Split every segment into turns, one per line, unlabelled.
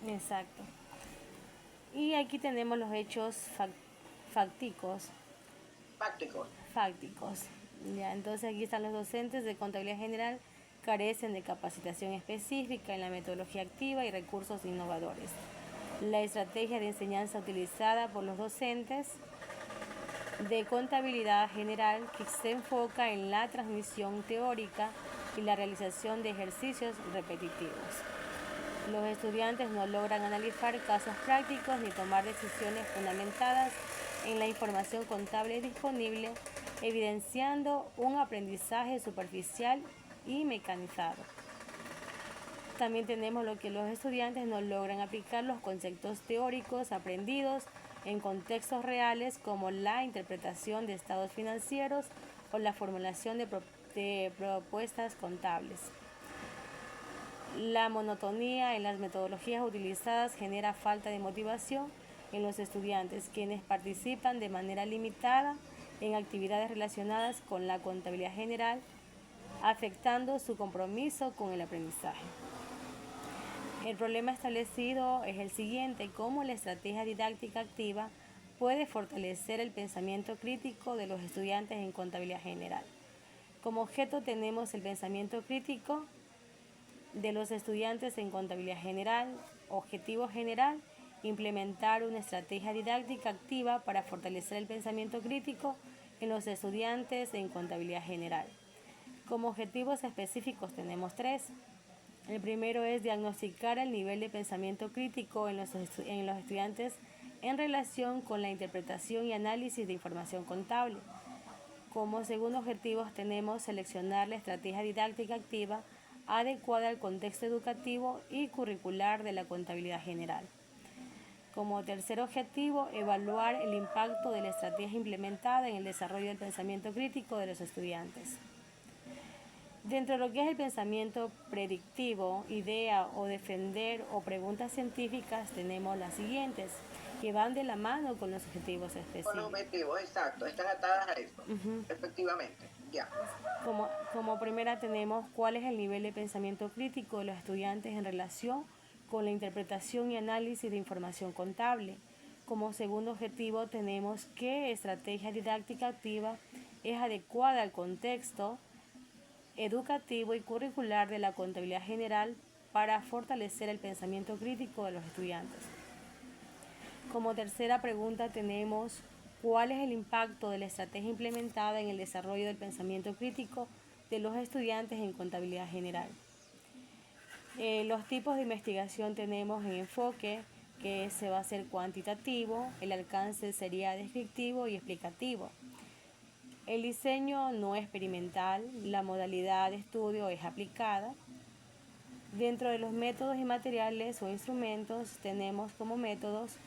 Exacto. Y aquí tenemos los hechos fácticos.
Fácticos.
Fácticos. Ya, entonces aquí están los docentes de contabilidad general carecen de capacitación específica en la metodología activa y recursos innovadores. La estrategia de enseñanza utilizada por los docentes de contabilidad general que se enfoca en la transmisión teórica y la realización de ejercicios repetitivos. Los estudiantes no logran analizar casos prácticos ni tomar decisiones fundamentadas en la información contable disponible, evidenciando un aprendizaje superficial y mecanizado. También tenemos lo que los estudiantes no logran aplicar los conceptos teóricos aprendidos en contextos reales como la interpretación de estados financieros o la formulación de propuestas contables. La monotonía en las metodologías utilizadas genera falta de motivación en los estudiantes, quienes participan de manera limitada en actividades relacionadas con la contabilidad general, afectando su compromiso con el aprendizaje. El problema establecido es el siguiente: cómo la estrategia didáctica activa puede fortalecer el pensamiento crítico de los estudiantes en contabilidad general. Como objeto tenemos el pensamiento crítico de los estudiantes en contabilidad general. Objetivo general: implementar una estrategia didáctica activa para fortalecer el pensamiento crítico en los estudiantes en contabilidad general. Como objetivos específicos tenemos 3. El primero es diagnosticar el nivel de pensamiento crítico en los estudiantes en relación con la interpretación y análisis de información contable. Como segundo objetivo tenemos seleccionar la estrategia didáctica activa adecuada al contexto educativo y curricular de la contabilidad general. Como tercer objetivo, evaluar el impacto de la estrategia implementada en el desarrollo del pensamiento crítico de los estudiantes. Dentro de lo que es el pensamiento predictivo, idea o defender o preguntas científicas, tenemos las siguientes, que van de la mano con los objetivos específicos.
Con los objetivos, exacto, están atadas a eso, efectivamente, ya.
Como primera tenemos cuál es el nivel de pensamiento crítico de los estudiantes en relación con la interpretación y análisis de información contable. Como segundo objetivo tenemos qué estrategia didáctica activa es adecuada al contexto educativo y curricular de la contabilidad general para fortalecer el pensamiento crítico de los estudiantes. Como tercera pregunta tenemos cuál es el impacto de la estrategia implementada en el desarrollo del pensamiento crítico de los estudiantes en contabilidad general. Los tipos de investigación tenemos en enfoque, que se va a hacer cuantitativo, el alcance sería descriptivo y explicativo. El diseño no es experimental, la modalidad de estudio es aplicada. Dentro de los métodos y materiales o instrumentos tenemos como métodos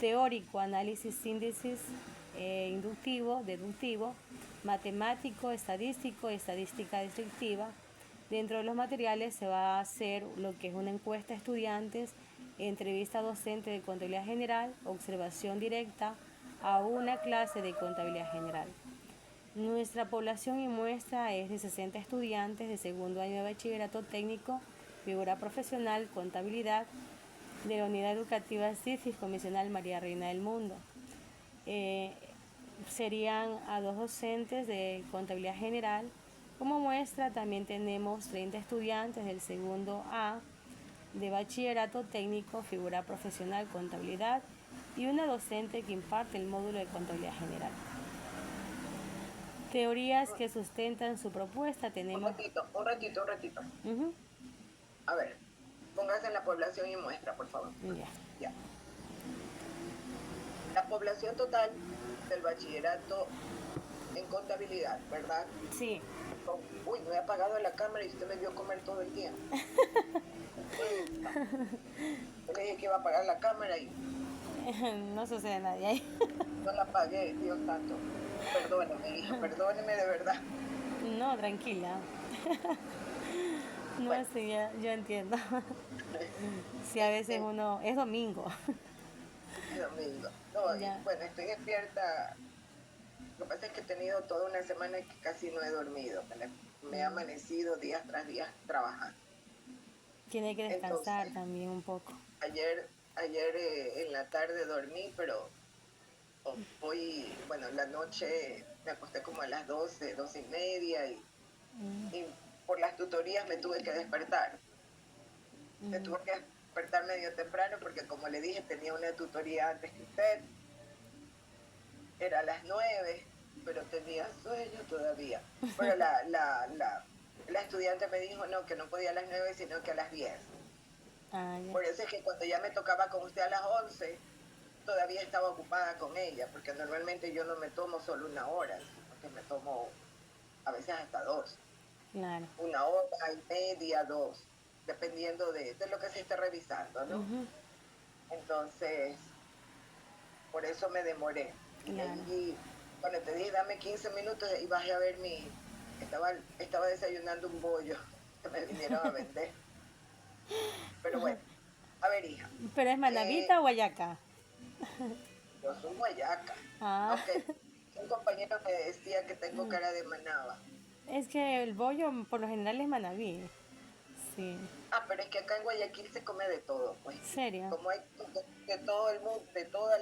teórico, análisis, síntesis, inductivo, deductivo, matemático, estadístico, estadística descriptiva. Dentro de los materiales se va a hacer lo que es una encuesta a estudiantes, entrevista docente de contabilidad general, observación directa a una clase de contabilidad general. Nuestra población y muestra es de 60 estudiantes de segundo año de bachillerato técnico, figura profesional, contabilidad, de la unidad educativa CIFIS Comisional María Reina del Mundo. Serían a 2 docentes de contabilidad general. Como muestra también tenemos 30 estudiantes del segundo A de bachillerato técnico, figura profesional, contabilidad y una docente que imparte el módulo de contabilidad general. Teorías que sustentan su propuesta tenemos...
Un ratito. A ver, póngase en la población y muestra, por favor. Ya. La población total del bachillerato en contabilidad, ¿verdad?
Sí.
Uy, no he apagado la cámara y usted me vio comer todo el día. Yo le dije que iba a apagar la cámara y...
No sucede nada ahí.
No la apagué, Dios santo. Perdóneme, hija, perdóneme de verdad.
No, tranquila. No, bueno. Sí, yo entiendo. Sí, a veces uno... Es domingo.
Es domingo. No, bueno, estoy despierta. Lo que pasa es que he tenido toda una semana que casi no he dormido. Me he amanecido días tras días trabajando.
Tiene que descansar
Entonces,
también un poco.
ayer en la tarde dormí, pero hoy, bueno, la noche me acosté como a las 12, 12:30 y por las tutorías me tuve que despertar. Me tuve que despertar medio temprano porque como le dije tenía una tutoría antes que usted. Era a las 9, pero tenía sueño todavía. Pero la estudiante me dijo no, que no podía a las 9, sino que a las 10.
Ah, ya.
Por eso es que cuando ya me tocaba con usted a las 11, todavía estaba ocupada con ella, porque normalmente yo no me tomo solo una hora, sino que me tomo a veces hasta dos.
Claro.
1 hora y media, 2, dependiendo de lo que se esté revisando, ¿no? Entonces, por eso me demoré. Y
Claro.
allí, cuando te dije, dame 15 minutos, y bajé a ver estaba desayunando un bollo que me vinieron a vender. Pero bueno, a ver, hija,
¿Pero es manabita o guayaca?
yo soy guayaca,
Ah,
aunque un compañero me decía que tengo cara de manaba.
es que el bollo por lo general es manabí. Sí.
Ah, pero es que acá en Guayaquil se come de todo, pues.
¿Serio?
Como hay de todo el mundo, de todas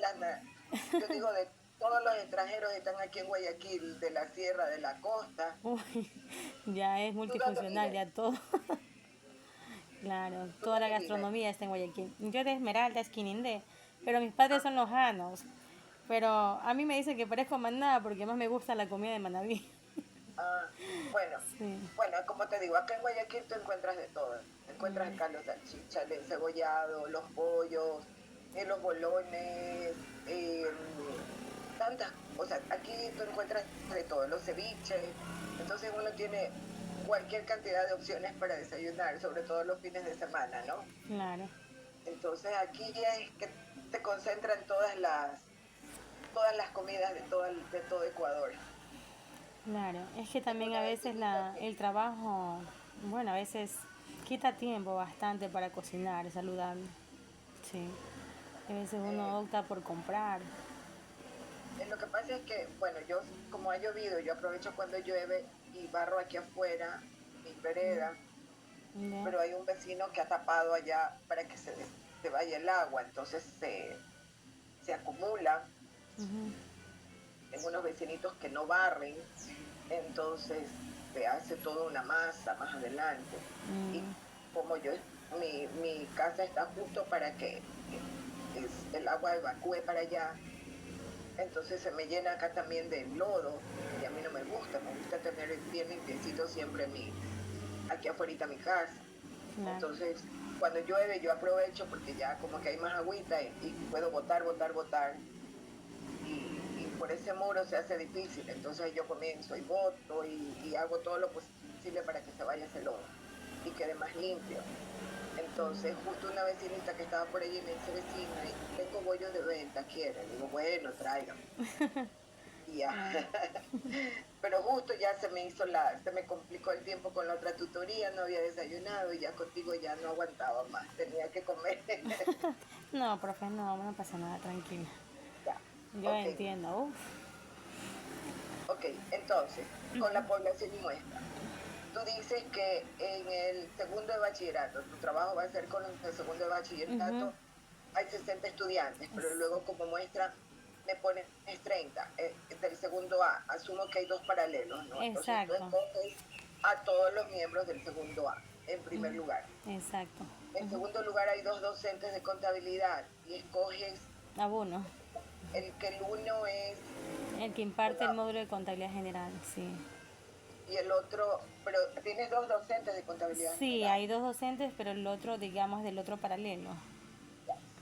yo digo, de todos los extranjeros están aquí en Guayaquil, de la sierra, de la costa.
Uy, ya es
¿Tú dónde
multifuncional,
vives?
ya todo. Claro,
¿Tú
toda la
dónde vives?
gastronomía está en Guayaquil. Yo de Esmeralda, Esquinindé, pero mis padres
Ah,
son lojanos. Pero a mí me dicen que parezco manada porque más me gusta la comida de Manabí.
ah, bueno,
Sí.
bueno, como te digo, acá en Guayaquil tú encuentras de todo. Encuentras acá los salchichas, el encebollado, los pollos, los bolones, tantas cosas. Aquí tú encuentras de todo, los ceviches. Entonces uno tiene cualquier cantidad de opciones para desayunar, sobre todo los fines de semana, ¿no?
Claro,
Entonces aquí es que se concentran todas las comidas de todo Ecuador.
claro. Es que
En
también a
una
veces
vecinita que
el trabajo, bueno, a veces quita tiempo bastante para cocinar, es saludable. Sí. A veces
eh,
uno opta por comprar.
lo que pasa es que, bueno, yo como ha llovido, yo aprovecho cuando llueve y barro aquí afuera mi vereda,
¿Ya?
pero hay un vecino que ha tapado allá para que se vaya el agua, entonces se acumula en unos vecinitos que no barren, entonces se hace toda una masa más adelante. Y como mi casa está justo para que el agua evacúe para allá, entonces se me llena acá también de lodo y a mí no me gusta tener bien limpiecito siempre aquí afuera mi casa.
Claro,
Entonces, cuando llueve yo aprovecho porque ya como que hay más agüita y puedo botar y por ese muro se hace difícil. Entonces yo comienzo y boto y hago todo lo posible para que se vaya ese lodo y quede más limpio. Entonces, justo una vecinita que estaba por allí me dice, vecina, tengo bollos de venta, ¿quiere? Le digo, bueno, tráigame. Y ya.
claro.
Pero justo ya se me complicó el tiempo con la otra tutoría, no había desayunado y ya contigo ya no aguantaba más, tenía que comer.
No, profe, no, no pasa nada, tranquila.
Ya,
Yo
ok,
entiendo. Uf.
ok. Entonces, con la población y muestra. Tú dices que en el segundo de bachillerato, tu trabajo va a ser con el segundo de
Ujú.
bachillerato, hay 60 estudiantes, pero luego como muestra me pones 30 del segundo A. Asumo que hay dos paralelos, ¿no? Entonces tú
Exacto,
escoges a todos los miembros del segundo A, en primer lugar.
exacto.
En segundo lugar hay dos docentes de contabilidad y escoges
Abono.
que el uno es
El que imparte el
una,
módulo de contabilidad general, sí.
y el otro, pero tienes dos docentes de contabilidad
Sí,
general.
hay dos docentes, pero el otro, digamos, del otro paralelo.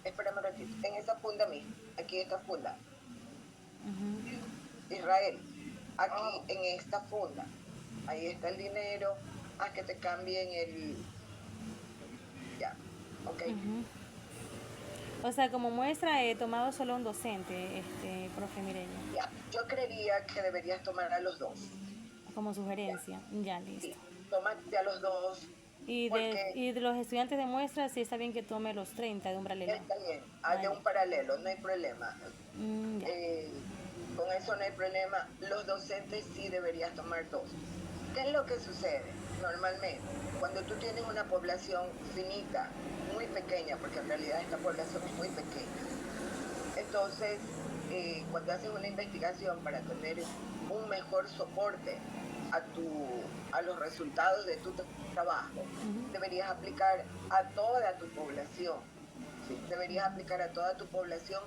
Espérame un ratito, en esa funda misma, aquí esta funda, Israel, aquí en esta funda, ahí está el dinero, a que te cambien ya, ok,
O sea, como muestra he tomado solo un docente, profe Mireya,
ya, yo creería que deberías tomar a los dos,
como
ya,
sugerencia. Ya, listo.
sí, tómate a los dos, porque
Y de los estudiantes de muestra, sí está bien que tome los 30 de un paralelo.
está bien,
Ah,
de
ya.
un paralelo, no hay problema,
Ya.
eh, con eso no hay problema, los docentes sí deberías tomar dos. ¿Qué es lo que sucede? normalmente, cuando tú tienes una población finita, muy pequeña, porque en realidad esta población es muy pequeña, entonces cuando haces una investigación para tener un mejor soporte a, a los resultados de tu trabajo, deberías aplicar a toda tu población, ¿sí? Deberías aplicar a toda tu población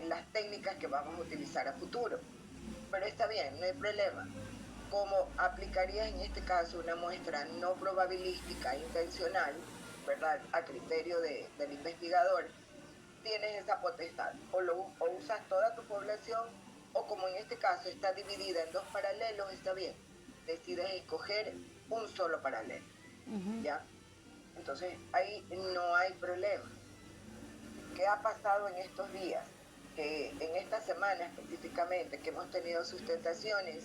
las técnicas que vamos a utilizar a futuro. Pero está bien, no hay problema. ¿Cómo aplicarías en este caso una muestra no probabilística intencional, ¿verdad? A criterio del investigador, tienes esa potestad. O usas toda tu población, o como en este caso está dividida en dos paralelos, está bien. Decides escoger un solo paralelo. ¿Ya? Entonces ahí no hay problema. ¿Qué ha pasado en estos días? Que en esta semana específicamente, que hemos tenido sustentaciones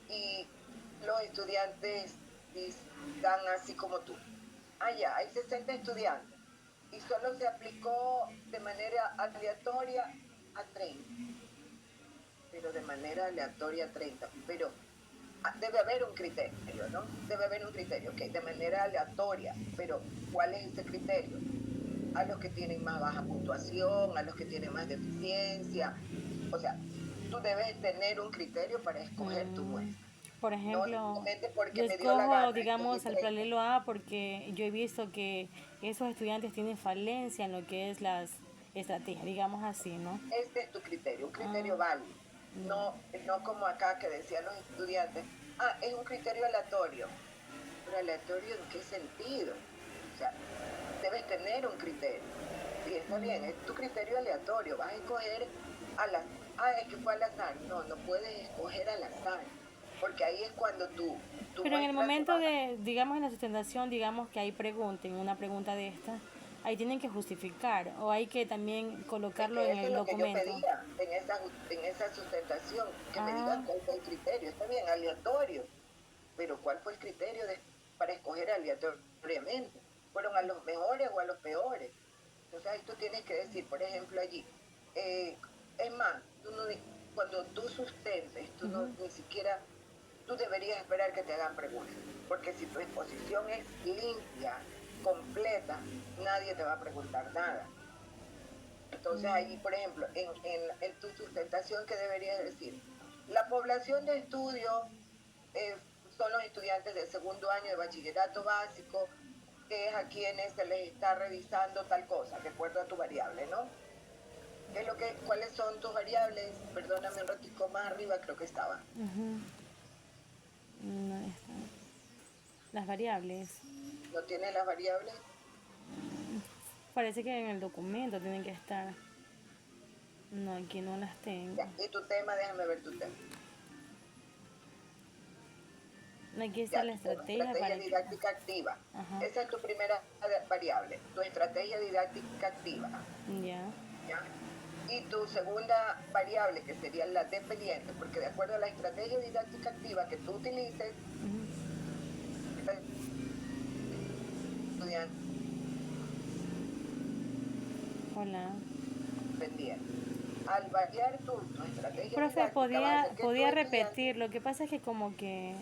y los estudiantes están así como tú. Ya, hay 60 estudiantes y solo se aplicó de manera aleatoria a 30. Pero de manera aleatoria a 30. Pero debe haber un criterio, ¿no? Debe haber un criterio, ok, de manera aleatoria. Pero ¿cuál es ese criterio? A los que tienen más baja puntuación, a los que tienen más deficiencia. O sea, tú debes tener un criterio para escoger tu muestra.
Por ejemplo,
No porque
yo
me dio la
escojo,
gana,
digamos, al paralelo A porque yo he visto que esos estudiantes tienen falencia en lo que es las estrategias, digamos así, ¿no?
Este es tu criterio, un criterio válido. No como acá que decían los estudiantes, es un criterio aleatorio. ¿Pero aleatorio en qué sentido? O sea, debes tener un criterio. Y está bien, es tu criterio aleatorio. Vas a escoger al azar. Es que fue al azar. No puedes escoger al azar. Porque ahí es cuando tú
Pero en el momento de, digamos, en la sustentación, digamos que hay pregunten una pregunta de esta, ahí tienen que justificar o hay que también colocarlo en el documento.
Eso es lo que yo pedía en esa sustentación, que me digan cuál fue el criterio. Está bien, aleatorio. Pero ¿cuál fue el criterio para escoger aleatoriamente? ¿Fueron a los mejores o a los peores? Entonces ahí tú tienes que decir, por ejemplo, allí, es más, cuando tú sustentes, tú ni siquiera, tú deberías esperar que te hagan preguntas, porque si tu exposición es limpia, completa, nadie te va a preguntar nada. Entonces ahí, por ejemplo, en tu sustentación, ¿qué deberías decir? La población de estudio son los estudiantes del segundo año de bachillerato básico, que es a quienes se les está revisando tal cosa, de acuerdo a tu variable, ¿no? ¿Cuáles son tus variables? Perdóname un ratico más arriba, creo que estaba.
No está. Las variables.
¿No tiene las variables?
Parece que en el documento tienen que estar. No, aquí no las tengo.
Ya. Y tu tema, déjame ver tu tema.
Aquí está la estrategia
didáctica activa. Esa es tu primera variable, tu estrategia didáctica activa.
Ya.
Y tu segunda variable, que sería la dependiente, porque de acuerdo a la estrategia didáctica activa que tú utilices, estudiante.
Hola.
Pendiente. Al variar tu estrategia
Profe,
didáctica,
podía repetir. Lo que pasa es que como que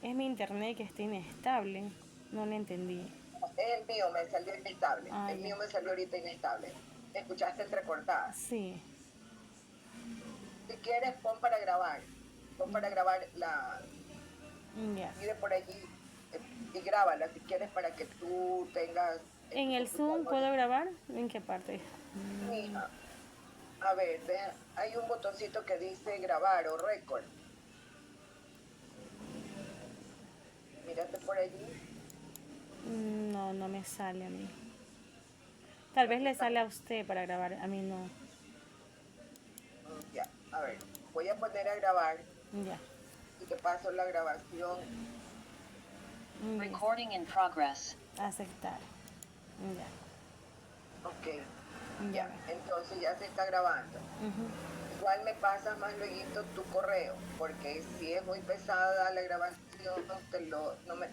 es mi internet que está inestable. No lo entendí.
Es el mío, me salió inestable. El mío me salió ahorita inestable. ¿Me escuchaste entrecortada?
Sí.
Si quieres, pon para grabar. Pon para grabar la... Mire por allí y grábala si quieres para que tú tengas...
¿En el Zoom puedo grabar? ¿En qué parte?
Mija, a ver, hay un botoncito que dice grabar o record. Mírate por allí.
No me sale a mí. Tal vez le sale a usted para grabar, a mí no.
Ya, a ver, voy a poner a grabar.
Ya.
Y te paso la grabación.
Recording in progress.
Aceptar. Ya.
Ok. Ya. Entonces ya se está grabando. Igual me pasas más luego tu correo, porque si es muy pesada la grabación,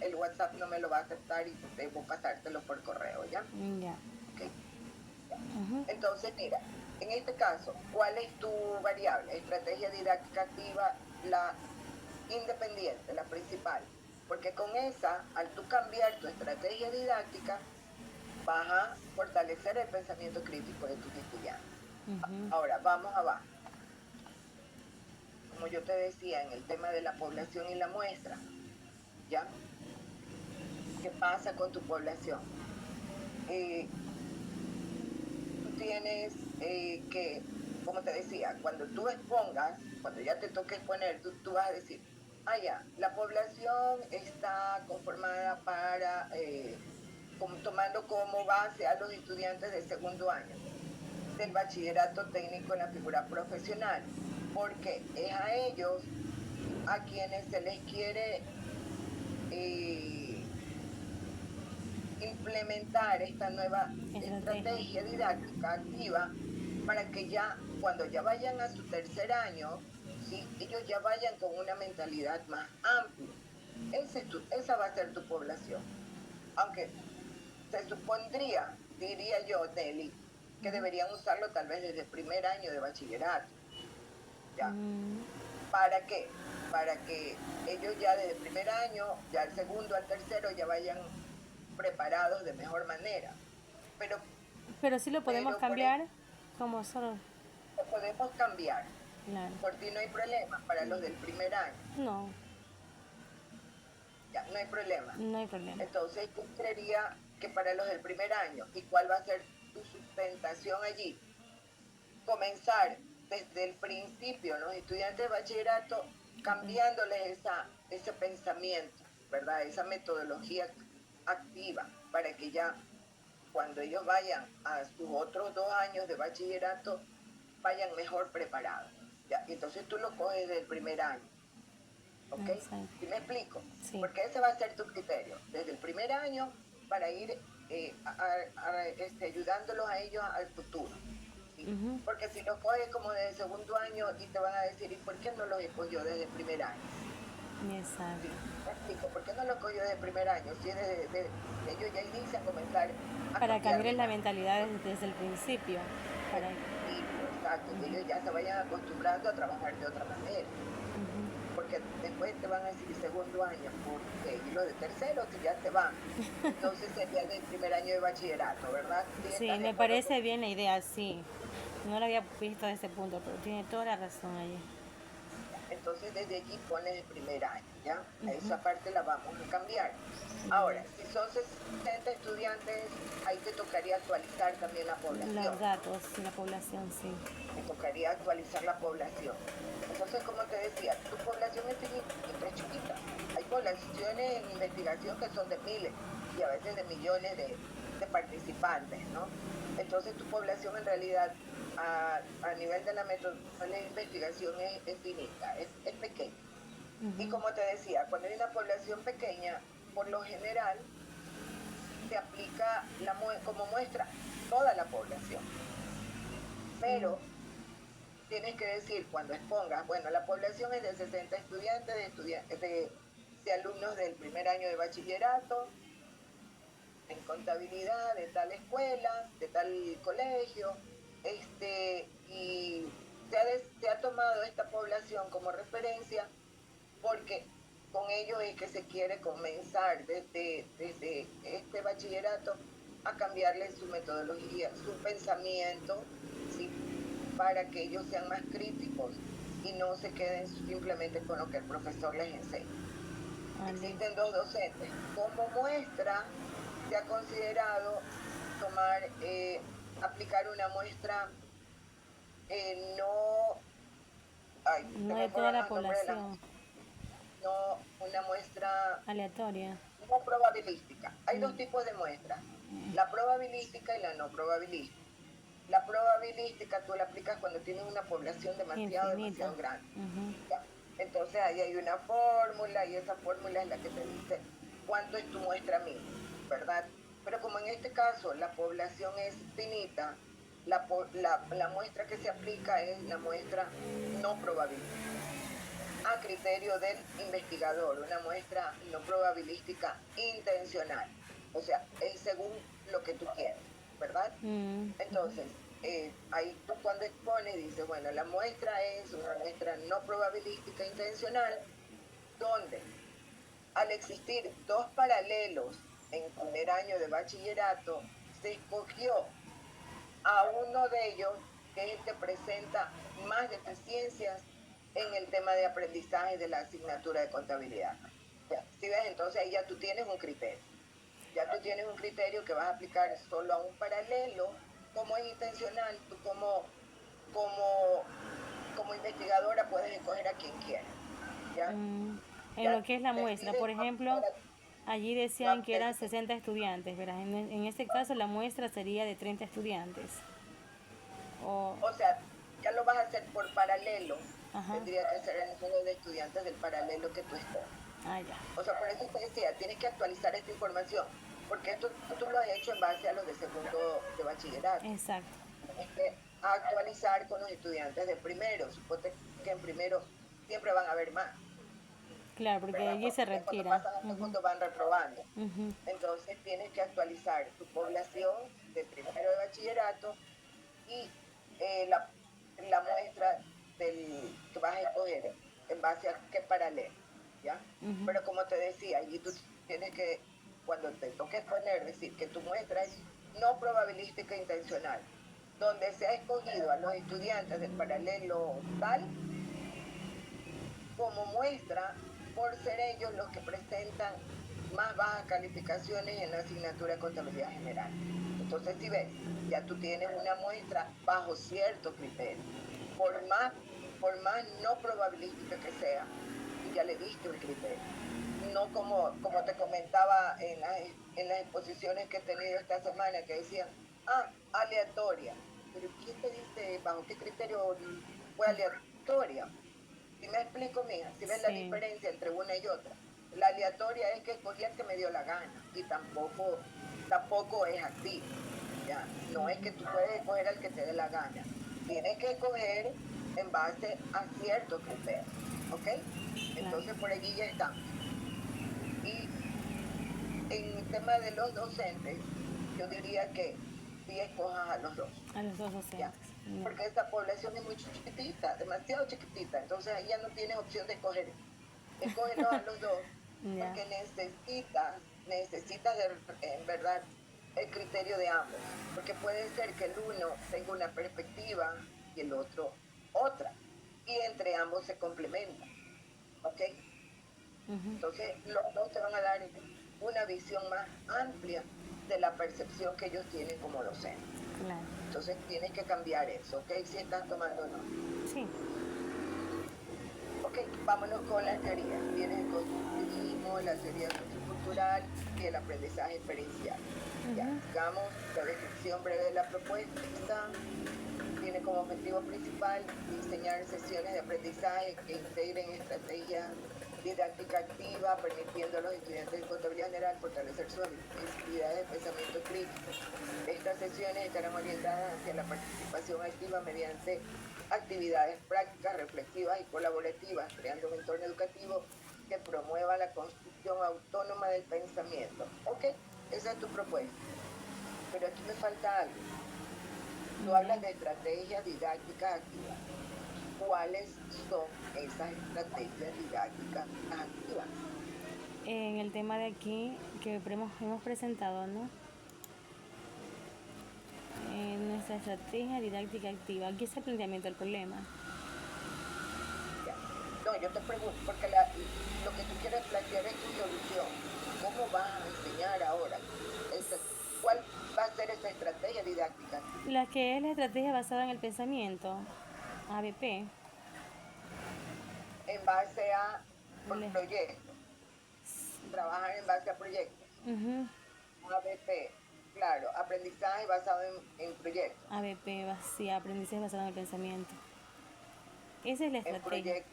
el WhatsApp no me lo va a aceptar y debo pasártelo por correo, ¿ya?
Ya.
Okay. Ya. Entonces, mira, en este caso, ¿cuál es tu variable? Estrategia didáctica activa, la independiente, la principal. porque con esa, al tú cambiar tu estrategia didáctica, vas a fortalecer el pensamiento crítico de tus estudiantes. Ahora, vamos abajo. Como yo te decía, en el tema de la población y la muestra, ¿ya? ¿Qué pasa con tu población? Tú tienes que, como te decía, cuando tú expongas, cuando ya te toque exponer, tú vas a decir, ya, la población está conformada para, tomando como base a los estudiantes de segundo año del bachillerato técnico en la figura profesional, porque es a ellos a quienes se les quiere implementar esta nueva estrategia didáctica activa para que ya cuando ya vayan a su tercer año, ¿sí? Ellos ya vayan con una mentalidad más amplia. Esa va a ser tu población. Aunque se supondría, diría yo, Nelly, que deberían usarlo tal vez desde el primer año de bachillerato. ¿Ya? ¿Para qué? Para que ellos ya desde el primer año, ya el segundo al tercero, ya vayan preparados de mejor manera.
Pero sí lo podemos cambiar como solo.
Lo podemos cambiar.
Claro.
Por ti no hay problema. Para los del primer año.
No.
Ya, no hay problema.
No hay problema.
Entonces, yo creería que para los del primer año, ¿y cuál va a ser tu sustentación allí? Comenzar desde el principio, los estudiantes de bachillerato, cambiándoles ese pensamiento, ¿verdad? Esa metodología activa, para que ya cuando ellos vayan a sus otros 2 años de bachillerato, vayan mejor preparados. ¿Ya? Entonces tú lo coges desde el primer año. ¿Ok? ¿Sí me explico? Sí. Porque ese va a ser tu criterio, desde el primer año, para ir ayudándolos a ellos al futuro. ¿Sí? Porque si los coges como desde el segundo año y te van a decir, ¿y por qué no los escogió desde el primer año?
Exacto.
¿Sí? ¿Me explico? ¿Por qué no los cogió desde el primer año? Si ellos ya inician a comenzar a
para cambiar la mentalidad desde el principio.
Sí, exacto. Que ellos ya se vayan acostumbrando a trabajar de otra manera. Porque después te van a decir segundo año, porque y los de tercero que ya te van. Entonces sería del primer año de bachillerato, ¿verdad?
Sí, me parece bien la idea, sí. No lo había visto desde ese punto, pero tiene toda la razón allí.
Entonces desde allí pones el primer año, ¿ya? Esa parte la vamos a cambiar. Ahora, si son 60 estudiantes, ahí te tocaría actualizar también la población.
Los datos, la población, sí.
Te tocaría actualizar la población. Entonces, como te decía, tu población es chiquita. Hay poblaciones en investigación que son de miles y a veces de millones de participantes, ¿no? Entonces, tu población en realidad a nivel de la metodología de investigación es finita, es pequeña. Y como te decía, cuando hay una población pequeña, por lo general se aplica como muestra toda la población. Pero tienes que decir, cuando expongas, bueno, la población es de 60 estudiantes, de alumnos del primer año de bachillerato, en contabilidad, de tal escuela, de tal colegio, y se ha tomado esta población como referencia porque con ellos es que se quiere comenzar desde este bachillerato a cambiarle su metodología, su pensamiento, ¿sí? Para que ellos sean más críticos y no se queden simplemente con lo que el profesor les enseña. Existen 2 docentes. Como muestra, se ha considerado aplicar una muestra
no de toda la población.
No, una muestra
aleatoria.
No probabilística. Hay 2 tipos de muestras, la probabilística y la no probabilística. La probabilística tú la aplicas cuando tienes una población demasiado grande. Entonces ahí hay una fórmula y esa fórmula es la que te dice cuánto es tu muestra mínima, ¿verdad? Pero como en este caso la población es finita, la muestra que se aplica es la muestra no probabilística, a criterio del investigador, una muestra no probabilística intencional. O sea, es según lo que tú quieres, ¿verdad? Entonces, ahí tú cuando expones dices, bueno, la muestra es una muestra no probabilística intencional, donde al existir dos paralelos en primer año de bachillerato, se escogió a uno de ellos, que es el que presenta más deficiencias en el tema de aprendizaje de la asignatura de contabilidad. Si ves, entonces ahí ya tú tienes un criterio. Ya tú tienes un criterio que vas a aplicar solo a un paralelo. Como es intencional, tú como investigadora puedes escoger a quien quieras. ¿Ya?
En lo que es la muestra, por ejemplo, allí decían que eran 60 estudiantes, ¿verdad? En este caso la muestra sería de 30 estudiantes.
O sea, ya lo vas a hacer por paralelo. Ajá. Tendría que ser el número de estudiantes del paralelo que tú estés.
Ya.
O sea, por eso te decía, tienes que actualizar esta información, porque esto tú lo has hecho en base a los de segundo de bachillerato.
Exacto.
Tienes que actualizar con los estudiantes de primero. Suponte que en primero siempre van a haber más.
Claro, porque allí se retira.
Cuando pasan a segundo van reprobando. Entonces tienes que actualizar tu población de primero de bachillerato y la muestra que vas a escoger en base a qué paralelo, ¿ya? Pero como te decía, allí tú tienes que, cuando te toque poner, decir que tu muestra es no probabilística intencional, donde se ha escogido a los estudiantes del paralelo tal como muestra por ser ellos los que presentan más bajas calificaciones en la asignatura de contabilidad general. Entonces, si ves, ya tú tienes una muestra bajo cierto criterio, por más no probabilística que sea, y ya le diste un criterio. No como te comentaba en las exposiciones que he tenido esta semana, que decían, aleatoria. Pero ¿quién te dice bajo qué criterio fue aleatoria? Si me explico, mija, si ves la diferencia entre una y otra. La aleatoria es que escogí el que me dio la gana y tampoco es así. ¿Ya? No es que tú puedes escoger al que te dé la gana. Tienes que escoger en base a ciertos criterios. ¿Ok? Entonces por allí ya estamos. Y en el tema de los docentes, yo diría que sí escojas a los dos.
A los dos docentes.
¿Ya? Porque esta población es muy chiquitita, demasiado chiquitita, entonces ahí ya no tienes opción de escoger. Escógelos a los dos, porque necesitas en verdad el criterio de ambos, porque puede ser que el uno tenga una perspectiva y el otro otra, y entre ambos se complementan, ¿ok? Entonces los dos te van a dar una visión más amplia de la percepción que ellos tienen como docentes.
Claro.
Entonces tienes que cambiar eso, ¿ok? Si estás tomando nota.
Sí.
Ok, vámonos con las teorías. Tienes el constructivismo, la teoría sociocultural y el aprendizaje experiencial. Ya, digamos, la descripción breve de la propuesta tiene como objetivo principal diseñar sesiones de aprendizaje que integren estrategias didáctica activa, permitiendo a los estudiantes de contabilidad general fortalecer sus habilidades de pensamiento crítico. Estas sesiones estarán orientadas hacia la participación activa mediante actividades prácticas, reflexivas y colaborativas, creando un entorno educativo que promueva la construcción autónoma del pensamiento. Ok, esa es tu propuesta. Pero aquí me falta algo. Tú hablas de estrategias didácticas activas. ¿Cuáles son esas estrategias didácticas activas?
En el tema de aquí que hemos presentado, ¿no? Nuestra estrategia didáctica activa. Aquí está el planteamiento del problema.
Ya. No, yo te pregunto, porque lo que tú quieres plantear es tu solución. ¿Cómo vas a enseñar ahora? ¿Cuál va a ser esa estrategia didáctica?
La que es la estrategia basada en el pensamiento, ABP.
En base a proyectos. Trabajar en base a proyectos. ABP. Claro, aprendizaje basado en proyectos.
ABP, sí, aprendizaje basado en el pensamiento. Esa es la estrategia.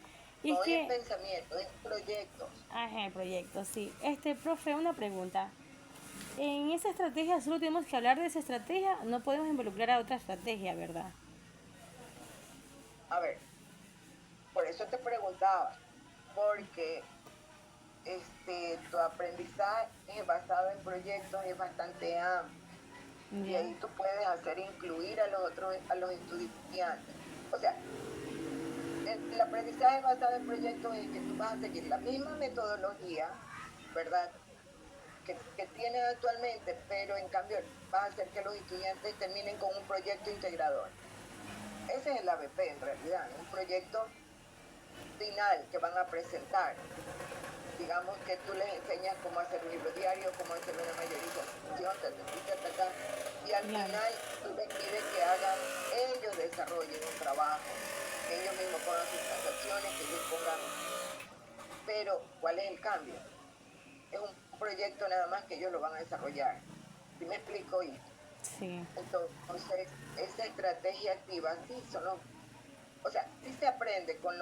Y no es pensamiento, es proyectos.
El proyecto, sí. Profe, una pregunta. En esa estrategia solo tenemos que hablar de esa estrategia, no podemos involucrar a otra estrategia, ¿verdad?
A ver, por eso te preguntaba, porque tu aprendizaje basado en proyectos es bastante amplio. Y ahí tú puedes incluir a los estudiantes. O sea, el aprendizaje basado en proyectos es que tú vas a seguir la misma metodología ¿verdad? Que tienen actualmente, pero en cambio va a hacer que los estudiantes terminen con un proyecto integrador. Ese es el ABP en realidad, un proyecto final que van a presentar. Digamos que tú les enseñas cómo hacer un libro diario, cómo hacer una mayorización, y al final tú les pides que hagan, ellos desarrollen un trabajo, que ellos mismos pongan sus transacciones, que ellos pongan. Pero, ¿cuál es el cambio? Es un proyecto nada más que ellos lo van a desarrollar. ¿Sí me explico?
Sí.
Entonces, esa estrategia activa, sí, o sea, sí se aprende con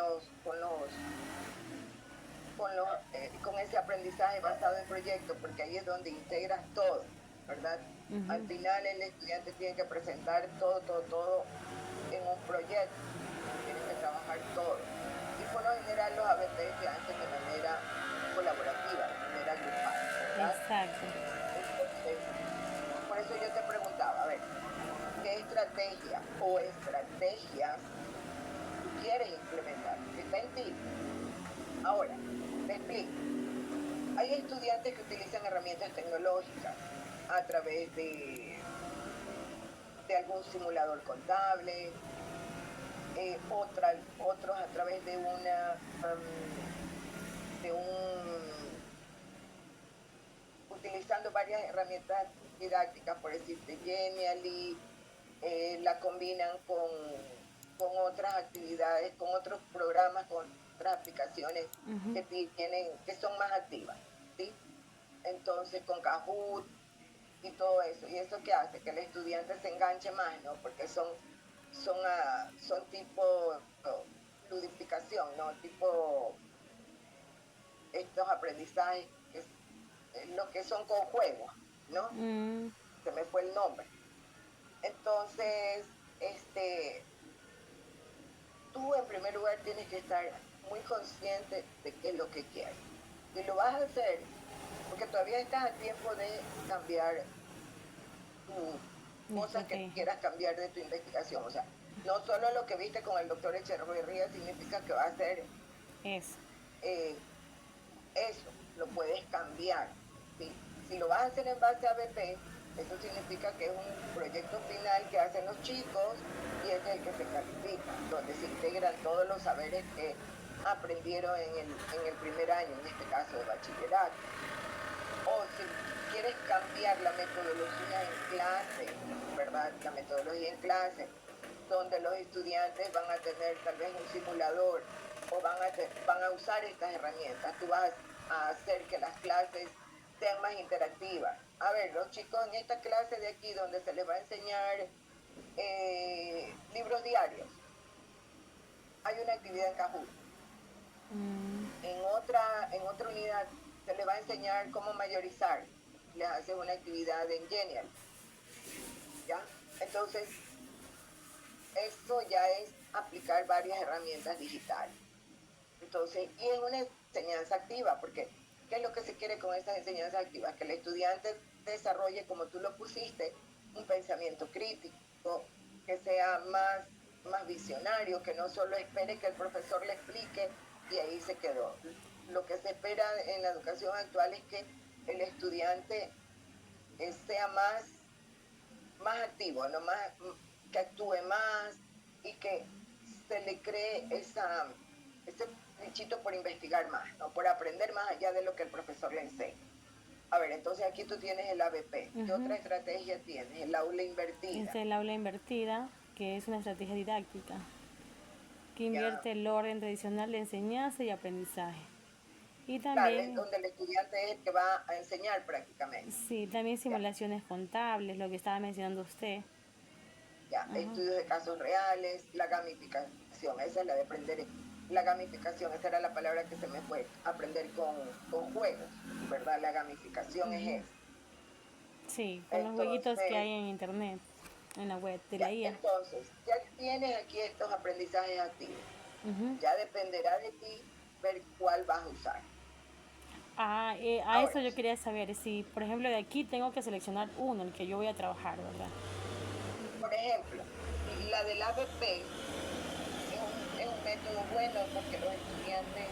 ese aprendizaje basado en proyectos, porque ahí es donde integras todo, ¿verdad? Al final el estudiante tiene que presentar todo en un proyecto, tiene que trabajar todo. Y por lo general los ABP se hacen de manera colaborativa, de manera grupal, ¿verdad?
Exacto.
Entonces, por eso yo te preguntaba, a ver, ¿qué estrategia o estrategias tú quieres implementar? Está en ti. Ahora, te explico. Hay estudiantes que utilizan herramientas tecnológicas a través de algún simulador contable, otros a través de utilizando varias herramientas didácticas, por decirte, Genially, la combinan con otras actividades, con otros programas, con otras aplicaciones que son más activas, ¿sí? Entonces con Kahoot y todo eso. ¿Y eso qué hace? Que el estudiante se enganche más, ¿no? Porque son tipo ludificación, ¿no? Tipo estos aprendizajes, lo que son con juegos, ¿no? Se me fue el nombre. Entonces, tú en primer lugar tienes que estar muy consciente de qué es lo que quieres. Y lo vas a hacer porque todavía estás a tiempo de cambiar cosas que quieras cambiar de tu investigación. O sea, no solo lo que viste con el doctor Echeverría significa que va a ser eso, lo puedes cambiar. ¿Sí? Si lo vas a hacer en base a ABP, eso significa que es un proyecto final que hacen los chicos y es el que se califica, donde se integran todos los saberes que aprendieron en el primer año, en este caso de bachillerato. O si quieres cambiar la metodología en clase, ¿verdad? La metodología en clase, donde los estudiantes van a tener tal vez un simulador o van a usar estas herramientas. Tú vas a hacer que las clases sean más interactivas. A ver, los chicos en esta clase de aquí donde se les va a enseñar libros diarios, hay una actividad en Kahoot. En otra unidad se les va a enseñar cómo mayorizar. Les haces una actividad en Genial. ¿Ya? Entonces, eso ya es aplicar varias herramientas digitales. Entonces, y es una enseñanza activa, porque ¿qué es lo que se quiere con estas enseñanzas activas? Que el estudiante desarrolle, como tú lo pusiste, un pensamiento crítico, que sea más visionario, que no solo espere que el profesor le explique y ahí se quedó. Lo que se espera en la educación actual es que el estudiante sea más activo, ¿no? Que actúe más y que se le cree ese bichito por investigar más, ¿no? Por aprender más allá de lo que el profesor le enseña. A ver, entonces aquí tú tienes el ABP. ¿Qué otra estrategia tienes? El aula invertida.
Es el aula invertida, que es una estrategia didáctica que invierte el orden tradicional de enseñanza y aprendizaje. Y también,
claro, donde el estudiante es el que va a enseñar prácticamente.
Sí, también simulaciones contables, lo que estaba mencionando usted.
Estudios de casos reales, la gamificación, esa es la de aprender. La gamificación, esa era la palabra que se me fue, aprender con juegos, ¿verdad? La gamificación es esa.
Sí, con los jueguitos que hay en internet, en la web de la IA.
Entonces, ya tienes aquí estos aprendizajes activos. Ya dependerá de ti ver cuál vas a usar.
A eso yo quería saber, si por ejemplo de aquí tengo que seleccionar uno, el que yo voy a trabajar, ¿verdad?
Por ejemplo, la del ABP es un método bueno porque los estudiantes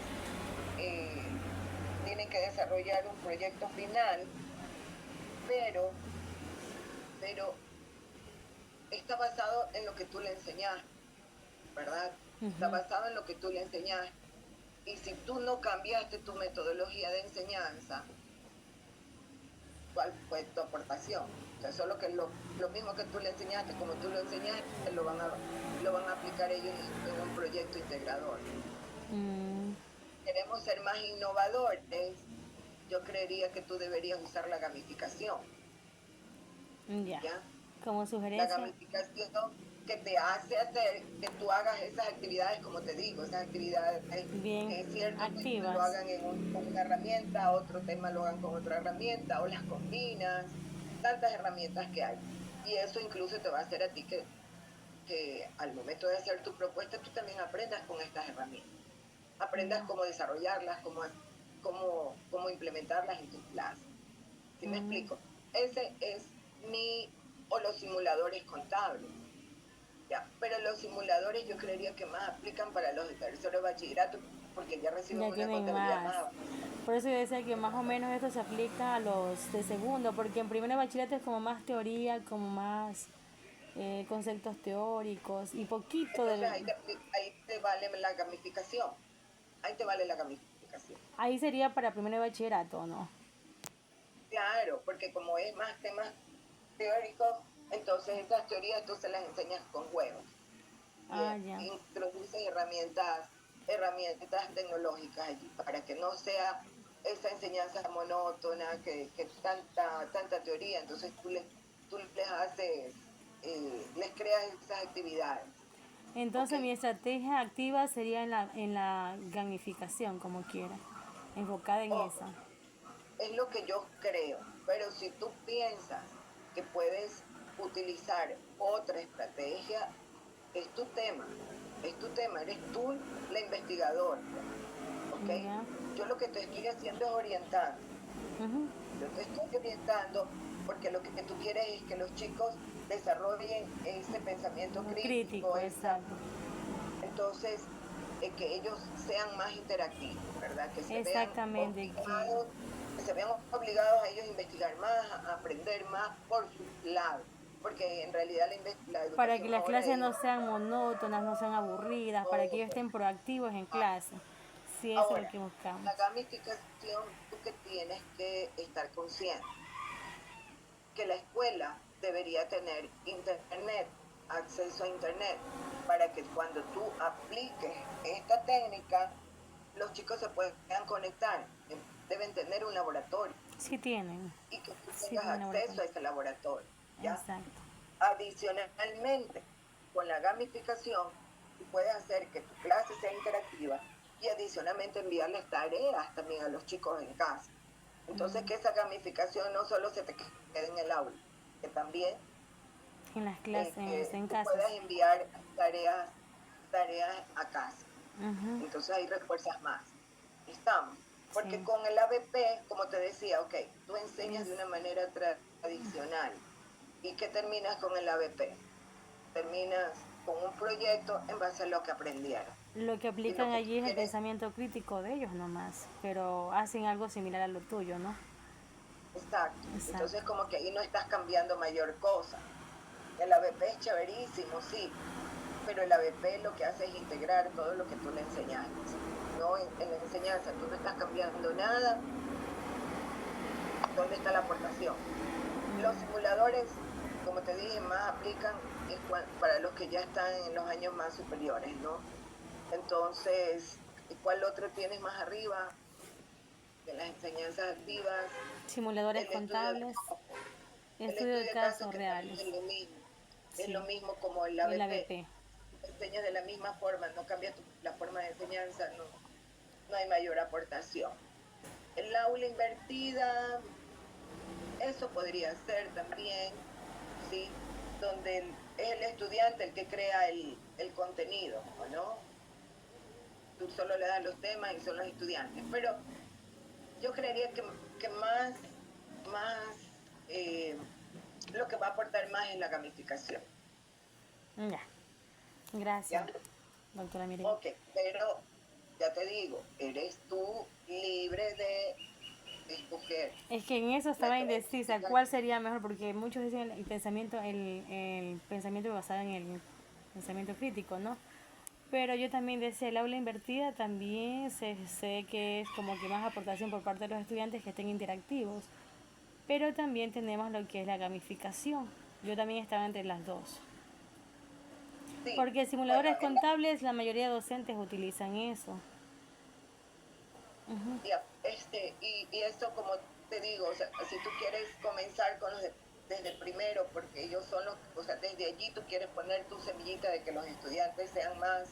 tienen que desarrollar un proyecto final, pero, pero está basado en lo que tú le enseñas, ¿verdad? Está basado en lo que tú le enseñas. Y si tú no cambiaste tu metodología de enseñanza, ¿cuál fue tu aportación? O sea, solo que lo mismo que tú le enseñaste, como tú lo enseñaste, lo van a aplicar ellos en un proyecto integrador. Queremos ser más innovadores, yo creería que tú deberías usar la gamificación.
¿Ya? Como
La
sugerencia.
gamificación que te hace hacer que tú hagas esas actividades, como te digo, esas actividades
Bien
que es cierto que lo
activas.
hagan con una herramienta, otro tema lo hagan con otra herramienta, o las combinas, tantas herramientas que hay. Y eso incluso te va a hacer a ti que al momento de hacer tu propuesta tú también aprendas con estas herramientas. Aprendas cómo desarrollarlas, cómo implementarlas en tu clase. ¿Sí me explico? Ese es o los simuladores contables. Ya, pero los simuladores yo creería que más aplican para los de tercero de bachillerato porque ya reciben
Ya
una
tienen
contabilidad
más.
más.
Por eso yo decía que más o menos esto se aplica a los de segundo, porque en primero de bachillerato es como más teoría, como más conceptos teóricos y poquito
Entonces
de...
ahí te vale la gamificación. Ahí te vale la gamificación.
Ahí sería para primero de bachillerato, ¿no?
Claro, porque como es más temas teóricos, entonces estas teorías tú se las enseñas con juegos.
Ah, ya.
Introduces herramientas tecnológicas allí para que no sea esa enseñanza monótona, que tanta teoría. Entonces tú les haces, les creas esas actividades.
Entonces
¿Okay?
mi estrategia activa sería en la gamificación, como quiera, enfocada en
Ojo,
esa.
es lo que yo creo, pero si tú piensas que puedes utilizar otra estrategia, es tu tema, eres tú la investigadora, ¿ok?
Ya.
Yo lo que te estoy haciendo es orientando, yo te estoy orientando porque lo que tú quieres es que los chicos desarrollen ese pensamiento
Lo
crítico,
crítico, exacto.
entonces que ellos sean más interactivos, ¿verdad?
Exactamente,
que se vean obligados a ellos a investigar más, a aprender más por su lado, porque en realidad la
para que
educación
las
ahora
clases
es
no sean monótonas, no sean aburridas, para que ellos estén proactivos en clase. Sí, eso es lo
ahora.
que buscamos.
La gamificación, tú que tienes que estar consciente que la escuela debería tener internet, acceso a internet, para que cuando tú apliques esta técnica, los chicos se puedan conectar. Deben tener un laboratorio
Sí tienen,
y que tú
sí
tengas
tienen
acceso
laboratorio.
a ese laboratorio, ¿ya?
Exacto.
Adicionalmente, con la gamificación, tú puedes hacer que tu clase sea interactiva y adicionalmente enviarles tareas también a los chicos en casa. Entonces, que esa gamificación no solo se te quede en el aula, que también
En las clases, en
tú
casas.
puedas enviar tareas a casa. Entonces ahí refuerzas más. Estamos. Porque
Sí.
con el ABP, como te decía, ok, tú enseñas
Es,
de una manera tradicional. ¿Y qué terminas con el ABP? Terminas con un proyecto en base a lo que aprendieron.
lo que
Y lo
aplican
que tú
allí es el
quieres,
pensamiento crítico de ellos nomás, pero hacen algo similar a lo tuyo, ¿no?
exacto.
Exacto.
Entonces como que ahí no estás cambiando mayor cosa. El ABP es chéverísimo, sí, pero el ABP lo que hace es integrar todo lo que tú le enseñaste. No en la enseñanza, tú no estás cambiando nada. ¿Dónde está la aportación? Los simuladores, como te dije, más aplican para los que ya están en los años más superiores, ¿no? Entonces, ¿cuál otro tienes más arriba? De las enseñanzas activas,
Simuladores
el estudio de
contables,
caso. El
estudio de
estudio de caso
casos
que también
reales.
es lo mismo. Es lo
Sí.
mismo como el
Y el
ABP.
ABP.
Enseñas de la misma forma, no cambias la forma de enseñanza, no hay mayor aportación. El aula invertida, eso podría ser también, ¿sí? Donde es el estudiante el que crea el contenido, ¿no? Tú solo le das los temas y son los estudiantes. Pero yo creería que más lo que va a aportar más es la gamificación,
Ya. Gracias,
¿ya?
doctora Mireya.
Ok, pero ya te digo, eres tú libre de escoger.
Es que en eso estaba indecisa, ¿cuál sería mejor? Porque muchos dicen el pensamiento basado en el pensamiento crítico, ¿no? Pero yo también decía, el aula invertida también se sé que es como que más aportación por parte de los estudiantes que estén interactivos. Pero también tenemos lo que es la gamificación. Yo también estaba entre las dos.
Sí,
Porque
bueno,
simuladores contables, la mayoría de docentes utilizan eso. Uh-huh.
y esto como te digo, o sea, si tú quieres comenzar con desde primero, porque ellos son los, o sea, desde allí tú quieres poner tu semillita de que los estudiantes sean más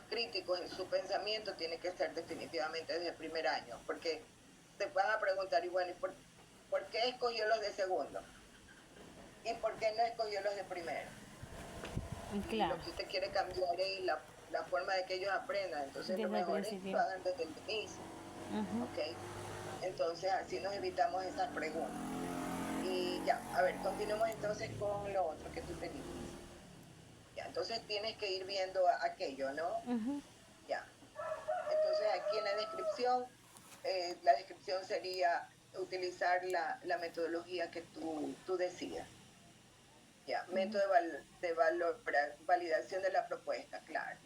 críticos en su pensamiento, tiene que ser definitivamente desde el primer año, porque te van a preguntar, y bueno, ¿por qué escogió los de segundo? ¿Y por qué no escogió los de primero? Y
Claro,
lo que usted quiere cambiar es la forma de que ellos aprendan, entonces lo
desde el
mejor es que lo
principio.
hagan desde el inicio,
Uh-huh.
¿ok? Entonces así nos evitamos esas preguntas. Y ya, a ver, continuemos entonces con lo otro que tú tenías. Ya, entonces tienes que ir viendo aquello, ¿no?
Uh-huh.
Ya. Entonces aquí en la descripción sería utilizar la metodología que tú decidas. Ya,
Uh-huh.
método validación de la propuesta, claro.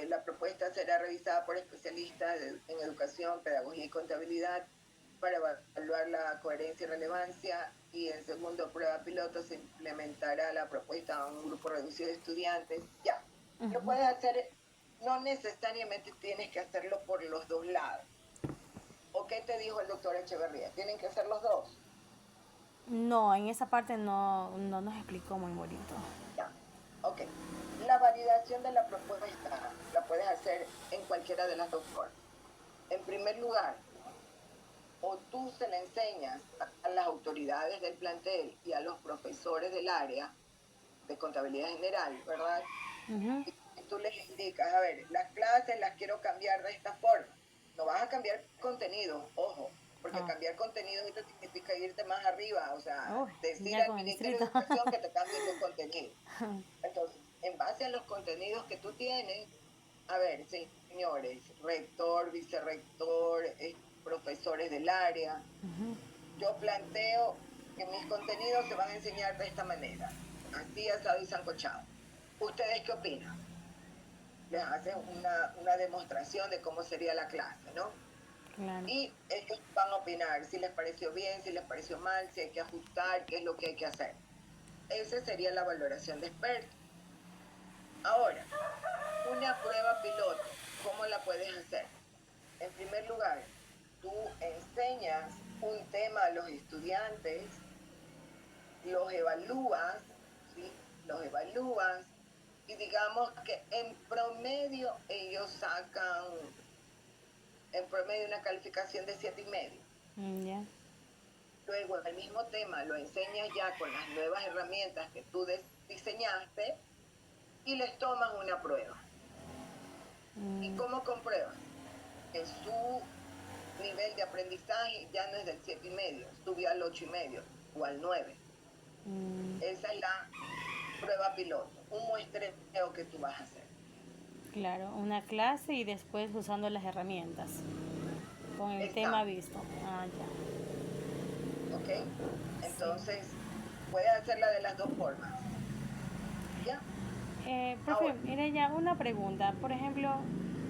La propuesta será revisada por especialistas en educación, pedagogía y contabilidad para evaluar la coherencia y relevancia. Y en segundo, prueba piloto, se implementará la propuesta a un grupo reducido de estudiantes. Ya, lo
Uh-huh.
puedes hacer, no necesariamente tienes que hacerlo por los dos lados. ¿O qué te dijo el doctor Echeverría? Tienen que ser los dos.
No, en esa parte no nos explicó muy bonito.
Ya, ok. La validación de la propuesta la puedes hacer en cualquiera de las dos formas. En primer lugar, o tú se le enseñas a las autoridades del plantel y a los profesores del área de contabilidad general, ¿verdad?
Uh-huh.
Y tú les indicas, a ver, las clases las quiero cambiar de esta forma. No vas a cambiar contenido, ojo, porque
Oh.
cambiar contenido esto significa irte más arriba, o sea,
Uy,
decir
ya
al
con el
Ministerio
distrito.
de Educación que te cambien los contenidos. Entonces, en base a los contenidos que tú tienes, a ver, señores, rector, vicerrector, profesores del área,
Uh-huh.
yo planteo que mis contenidos se van a enseñar de esta manera, así asado y sancochado. ¿Ustedes qué opinan? Les hacen una demostración de cómo sería la clase, ¿no?
Claro.
Y ellos van a opinar si les pareció bien, si les pareció mal, si hay que ajustar, qué es lo que hay que hacer. Esa sería la valoración de expertos. Ahora, una prueba piloto, ¿cómo la puedes hacer? En primer lugar, tú enseñas un tema a los estudiantes, los evalúas, ¿sí? Los evalúas y digamos que en promedio ellos sacan en promedio una calificación de 7,5.
Ya.
Luego el mismo tema lo enseñas ya con las nuevas herramientas que tú diseñaste y les tomas una prueba. ¿Y
Mm,
cómo compruebas? Que su nivel de aprendizaje ya no es del 7,5, subió al 8,5 o al 9.
mm,
Esa es la prueba piloto, un muestreo que tú vas a hacer.
claro, una clase y después usando las herramientas con el tema
Exacto,
visto. Ah, ya.
¿ok?
Sí.
Entonces, puedes hacerla de las dos formas, ¿ya?
Profe,
Ahora,
mire ya una pregunta. Por ejemplo,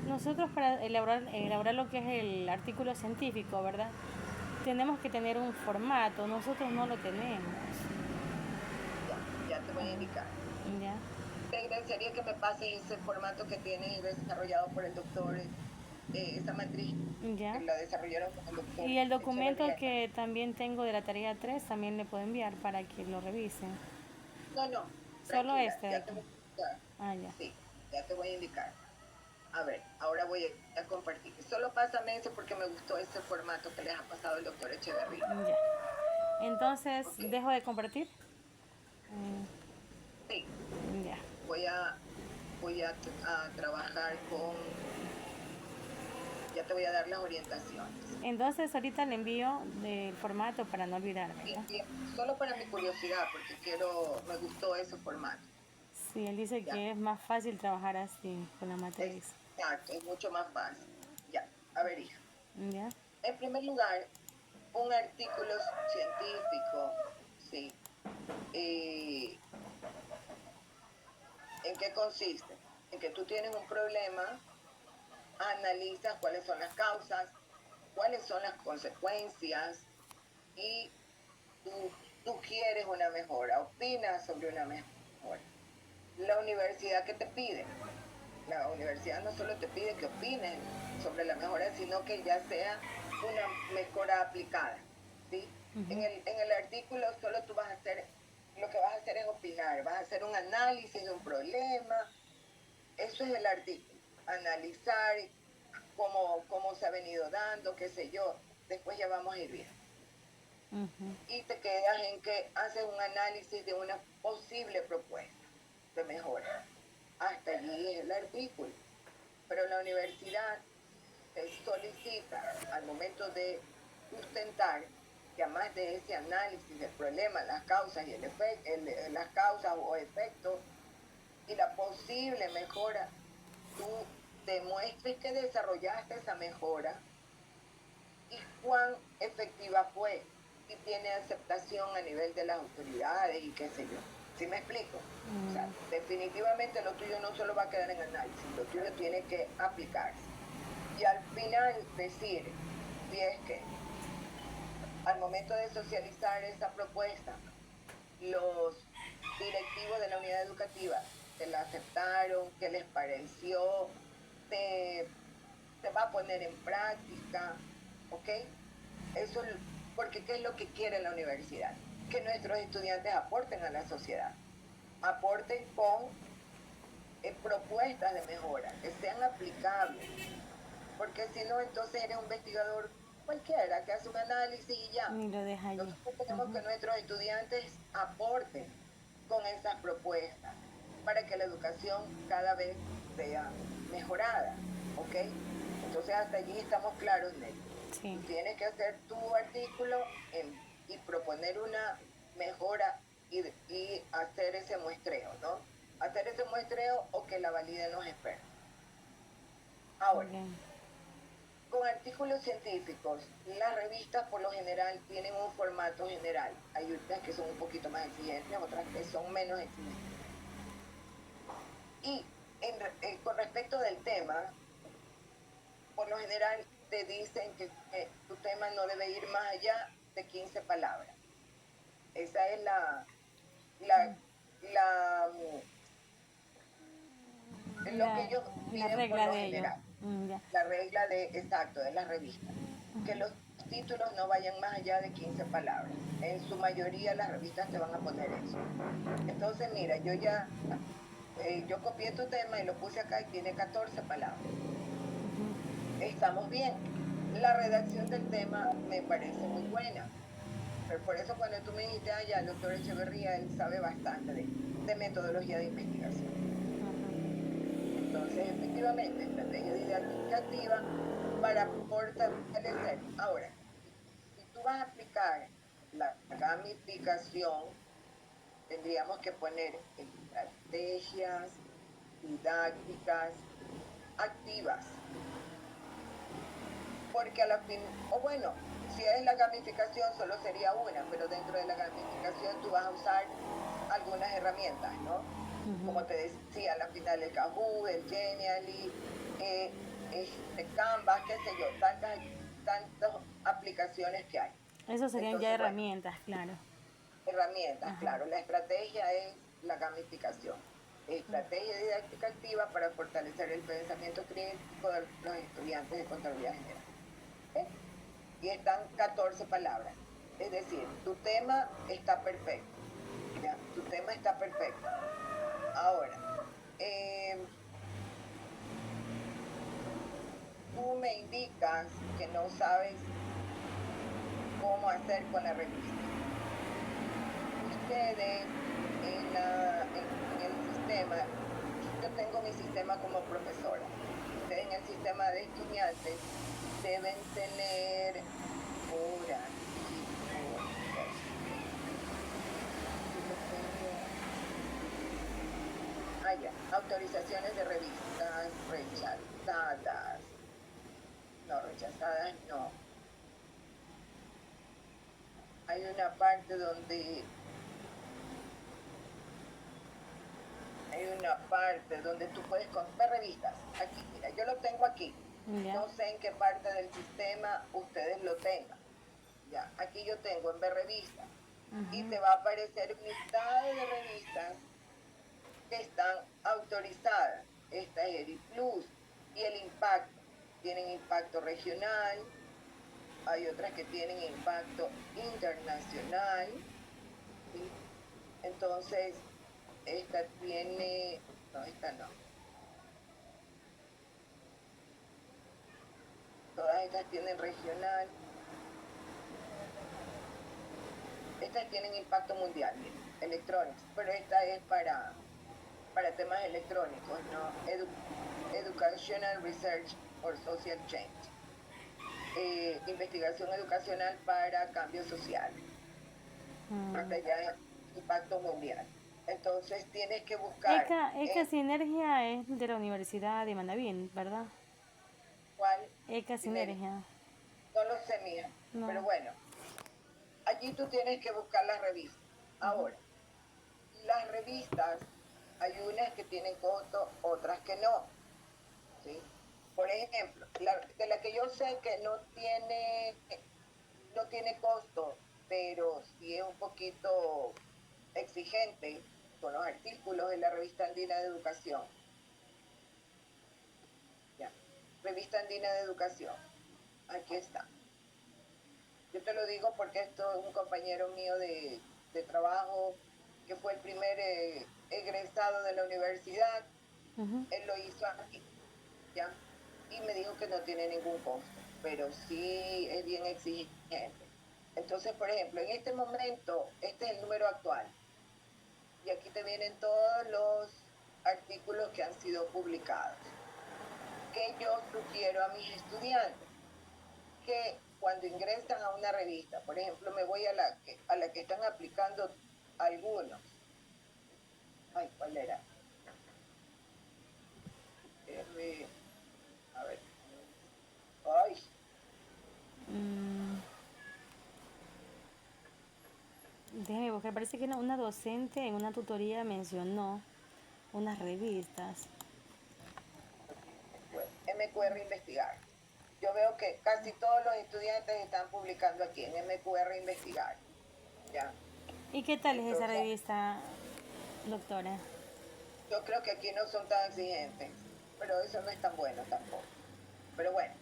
nosotros para elaborar lo que es el artículo científico, ¿verdad? Tenemos que tener un formato, nosotros no lo tenemos.
ya te voy a indicar.
¿Ya?
Te agradecería que me pases ese formato que tienes desarrollado por el doctor, esa matriz que
¿Ya?
la desarrollaron con el doctor
Y el documento
Echeverría.
que también tengo de la tarea 3 también le puedo enviar para que lo revisen.
No, no,
Solo
tranquila,
este de
ya te
aquí.
voy a indicar.
Ah, ya.
Sí, ya te voy a indicar. A ver, ahora voy a compartir. Solo pásame ese porque me gustó ese formato que les ha pasado el doctor Echeverría.
Ya. Entonces,
Ok,
¿dejo de compartir?
sí,
Ya.
voy a, a trabajar con, ya te voy a dar las orientaciones.
Entonces, ahorita le envío del formato para no olvidarme, ¿ya?
Y solo para mi curiosidad, porque me gustó ese formato.
Sí, él dice
Ya,
que es más fácil trabajar así con la matriz.
exacto, es mucho más fácil. Ya, A ver, hija.
¿Ya?
En primer lugar, un artículo científico, ¿sí? Eh, ¿En qué consiste? En que tú tienes un problema, analizas cuáles son las causas, cuáles son las consecuencias y tú quieres una mejora, opinas sobre una mejora. La universidad, ¿qué te pide? La universidad no solo te pide que opines sobre la mejora, sino que ya sea una mejora aplicada, ¿sí? En el artículo solo tú vas a hacer, lo que vas a hacer es opinar, vas a hacer un análisis de un problema, eso es el artículo, analizar cómo se ha venido dando, qué sé yo, después ya vamos a ir bien. Y te quedas en que haces un análisis de una posible propuesta de mejora. Hasta allí es el artículo. Pero la universidad te solicita al momento de sustentar que además de ese análisis del problema, las causas y las causas o efectos y la posible mejora, tú demuestres que desarrollaste esa mejora y cuán efectiva fue y tiene aceptación a nivel de las autoridades y qué sé yo. ¿Sí me explico? O sea, definitivamente lo tuyo no solo va a quedar en análisis, lo tuyo tiene que aplicarse. Y al final decir, si es que al momento de socializar esa propuesta, los directivos de la unidad educativa te la aceptaron, qué les pareció, te va a poner en práctica, ¿ok? Eso, porque ¿qué es lo que quiere la universidad? Que nuestros estudiantes aporten a la sociedad, aporten con propuestas de mejora, que sean aplicables, porque si no, entonces eres un investigador cualquiera que hace un análisis y ya.
Y lo deja allí.
Nosotros tenemos que nuestros estudiantes aporten con esas propuestas para que la educación cada vez sea mejorada, ¿ok? Entonces hasta allí estamos claros, Nelly.
Sí.
Tienes que hacer tu artículo y proponer una mejora y hacer ese muestreo, ¿no? Hacer ese muestreo o que la validen los expertos. Ahora, con artículos científicos, las revistas por lo general tienen un formato general. Hay unas que son un poquito más exigentes, otras que son menos exigentes. Y con respecto del tema, por lo general te dicen que tu tema no debe ir más allá de 15 palabras. Esa es lo que ellos piden por lo general. La regla exacto, de la revista. Que los títulos no vayan más allá de 15 palabras. En su mayoría las revistas te van a poner eso. Entonces, mira, yo copié tu tema y lo puse acá y tiene 14 palabras. Estamos bien. La redacción del tema me parece muy buena. Pero por eso cuando tú me dijiste, ya el doctor Echeverría, él sabe bastante de metodología de investigación. Entonces, efectivamente, estrategia didáctica activa para fortalecer. Ahora, si tú vas a aplicar la gamificación, tendríamos que poner estrategias didácticas activas. Porque a la fin, o bueno, si es la gamificación solo sería una, pero dentro de la gamificación tú vas a usar algunas herramientas, ¿no? Como te decía, al final el Kahoot, el Genially, Canvas, qué sé yo, tantas aplicaciones que hay.
Eso serían entonces, ya herramientas, claro.
Herramientas, claro. La estrategia es la gamificación. Estrategia didáctica activa para fortalecer el pensamiento crítico de los estudiantes de Contraloría General. ¿Okay? Y están 14 palabras. Es decir, tu tema está perfecto. ¿Ya? Tu tema está perfecto. Ahora, tú me indicas que no sabes cómo hacer con la revista. Ustedes en el sistema, yo tengo mi sistema como profesora. Ustedes en el sistema de estudiantes deben tener autorizaciones de revistas rechazadas. No, rechazadas no. Hay una parte donde tú puedes comprar revistas. Aquí, mira, yo lo tengo aquí.
Ya.
No sé en qué parte del sistema ustedes lo tengan. Ya, aquí yo tengo en ver revistas. Y te va a aparecer un listado de revistas que están autorizadas. Esta es EDIPLUS y el impacto. Tienen impacto regional, hay otras que tienen impacto internacional, ¿sí? Entonces, esta tiene, no, esta no. Todas estas tienen regional. Estas tienen impacto mundial, electrónicos, pero esta es para temas electrónicos, ¿no? Educational Research for Social Change. Investigación educacional para cambio social. Hasta ya es impacto mundial. Entonces tienes que buscar.
ECA Sinergia es de la Universidad de Manavín, ¿verdad?
¿Cuál?
ECA Sinergia.
No lo sé, mía. No. Pero bueno, allí tú tienes que buscar las revistas. Ahora, las revistas, hay unas que tienen costo, otras que no. ¿Sí? Por ejemplo, de la que yo sé que no tiene costo, pero sí es un poquito exigente con los artículos de la Revista Andina de Educación. Ya. Revista Andina de Educación. Aquí está. Yo te lo digo porque esto es un compañero mío de trabajo que fue el primer egresado de la universidad. Él lo hizo aquí, ¿ya? Y me dijo que no tiene ningún costo, pero sí es bien exigente. Entonces, por ejemplo, en este momento, este es el número actual. Y aquí te vienen todos los artículos que han sido publicados. Que yo sugiero a mis estudiantes que cuando ingresan a una revista, por ejemplo, me voy a la que están aplicando algunos. Ay, ¿cuál era? A ver. Ay.
Déjeme buscar, parece que una docente en una tutoría mencionó unas revistas.
MQR Investigar. Yo veo que casi todos los estudiantes están publicando aquí en MQR Investigar. ¿Ya?
¿Y qué tal es esa revista, doctora?
Yo creo que aquí no son tan exigentes, pero eso no es tan bueno tampoco. Pero bueno,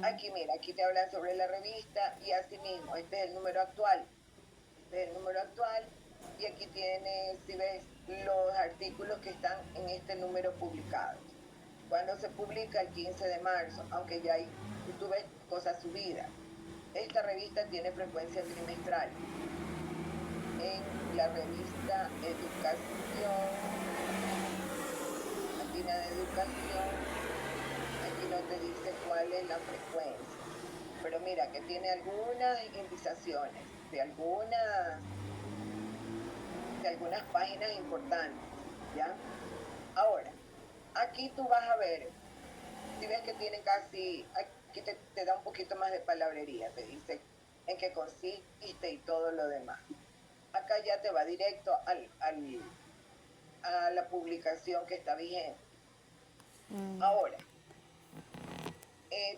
aquí mira, aquí te hablan sobre la revista y así mismo, este es el número actual. Este es el número actual y aquí tienes, si ves, los artículos que están en este número publicados. Cuando se publica el 15 de marzo, aunque ya hay, tú ves cosas subidas. Esta revista tiene frecuencia trimestral. En la revista Educación, Andina de Educación, aquí no te dice cuál es la frecuencia. Pero mira que tiene algunas indicaciones de algunas páginas importantes, ¿ya? Ahora, aquí tú vas a ver, si ves que tiene casi, aquí te da un poquito más de palabrería, te dice en qué consiste y todo lo demás. Acá ya te va directo a la publicación que está vigente. Ahora,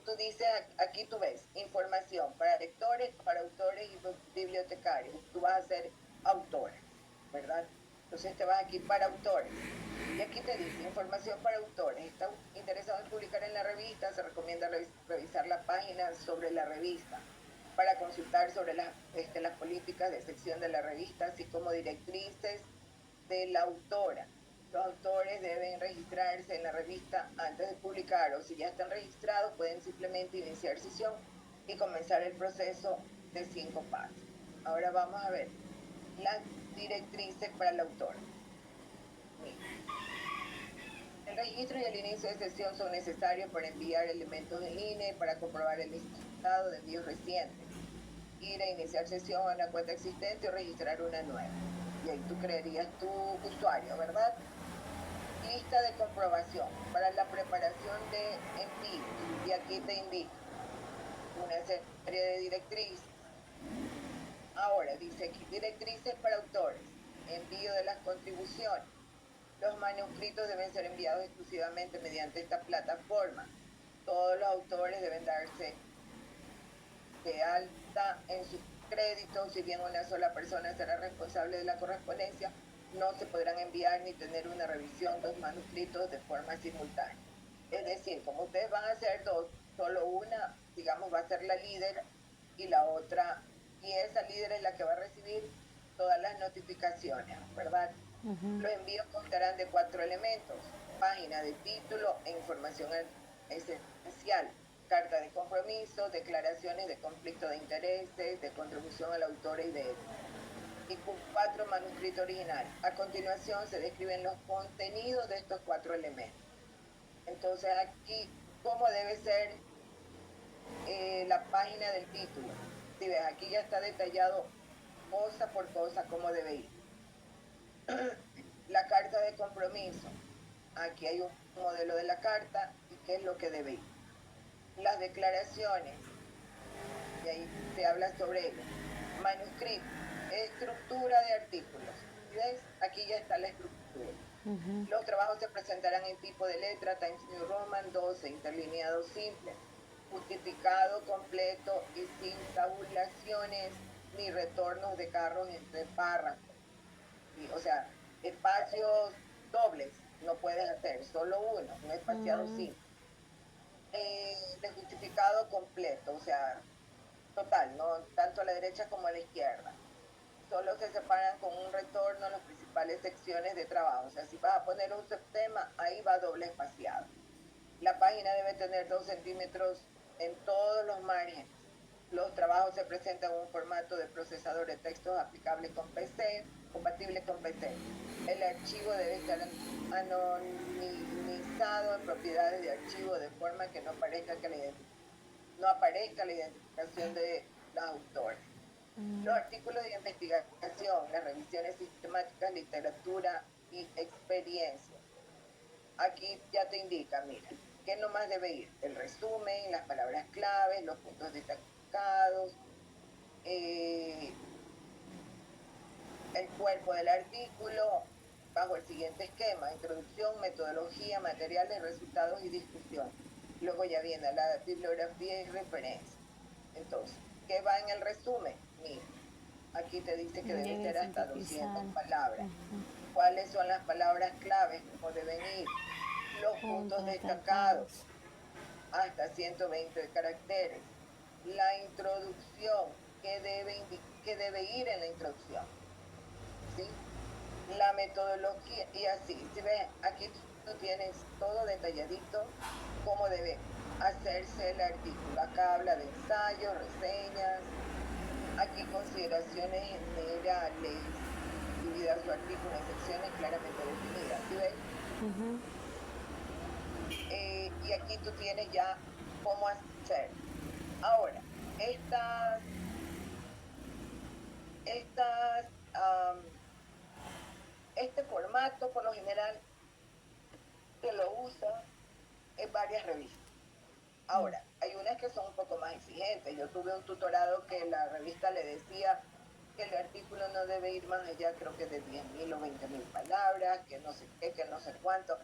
tú dices, aquí tú ves, información para lectores, para autores y bibliotecarios. Tú vas a ser autora, ¿verdad? Entonces te vas aquí para autores. Y aquí te dice, información para autores. ¿Estás interesado en publicar en la revista? Se recomienda revisar la página sobre la revista para consultar sobre las políticas de sección de la revista, así como directrices de la autora. Los autores deben registrarse en la revista antes de publicar, o si ya están registrados pueden simplemente iniciar sesión y comenzar el proceso de 5 pasos. Ahora vamos a ver las directrices para el autor. El registro y el inicio de sesión son necesarios para enviar elementos en línea y para comprobar el estado de envíos recientes. Ir a iniciar sesión a una cuenta existente o registrar una nueva. Y ahí tú crearías tu usuario, ¿verdad? lista de comprobación para la preparación de envíos. Y aquí te indico una serie de directrices. Ahora dice aquí, directrices para autores, envío de las contribuciones. Los manuscritos deben ser enviados exclusivamente mediante esta plataforma. Todos los autores deben darse de alta en sus créditos. Si bien una sola persona será responsable de la correspondencia, no se podrán enviar ni tener una revisión dos manuscritos de forma simultánea. Es decir, como ustedes van a hacer dos, solo una, digamos, va a ser la líder y la otra, y esa líder es la que va a recibir todas las notificaciones, ¿verdad? Los envíos constarán de 4 elementos: página de título e información esencial, carta de compromiso, declaraciones de conflicto de intereses, de contribución al autor y de ética, y 4 manuscritos originales. A continuación se describen los contenidos de estos 4 elementos. Entonces aquí, ¿cómo debe ser la página del título? Si ves, aquí ya está detallado cosa por cosa cómo debe ir. La carta de compromiso. Aquí hay un modelo de la carta y qué es lo que debe ir. Las declaraciones, y ahí se habla sobre ello. Manuscrito, estructura de artículos. ¿Ves? Aquí ya está la estructura. Los trabajos se presentarán en tipo de letra, Times New Roman 12, interlineado simple, justificado completo y sin tabulaciones ni retornos de carros entre párrafos. O sea, espacios dobles no puedes hacer, solo uno, un espaciado simple. De justificado completo, o sea, total, no tanto a la derecha como a la izquierda. Solo se separan con un retorno las principales secciones de trabajo. O sea, si vas a poner un subtema, ahí va doble espaciado. La página debe tener 2 centímetros en todos los márgenes. Los trabajos se presentan en un formato de procesador de textos aplicable con PC, compatible con PC. El archivo debe estar anonimizado en propiedades de archivo de forma que no aparezca la identificación de los autores. Los artículos de investigación, las revisiones sistemáticas, literatura y experiencia. Aquí ya te indica, mira, ¿qué nomás debe ir? El resumen, las palabras claves, los puntos destacados, el cuerpo del artículo, bajo el siguiente esquema: introducción, metodología, materiales, resultados y discusión. Luego ya viene la bibliografía y referencia. Entonces, ¿qué va en el resumen? Mira, aquí te dice que debe ser hasta 200 palabras. ¿Cuáles son las palabras claves? ¿Cómo deben ir? Los puntos destacados, hasta 120 caracteres. La introducción, ¿qué debe ir en la introducción? ¿Sí? La metodología, y así, si ves, aquí tú tienes todo detalladito, cómo debe hacerse el artículo. Acá habla de ensayos, reseñas, aquí consideraciones generales, dividida su artículo en secciones claramente definidas, ¿sí ves? Y aquí tú tienes ya cómo hacer. Ahora, este formato por lo general se lo usa en varias revistas. Ahora, hay unas que son un poco más exigentes. Yo tuve un tutorado que la revista le decía que el artículo no debe ir más allá, creo que de 10.000 o 20.000 palabras, que no sé qué, que no sé cuánto.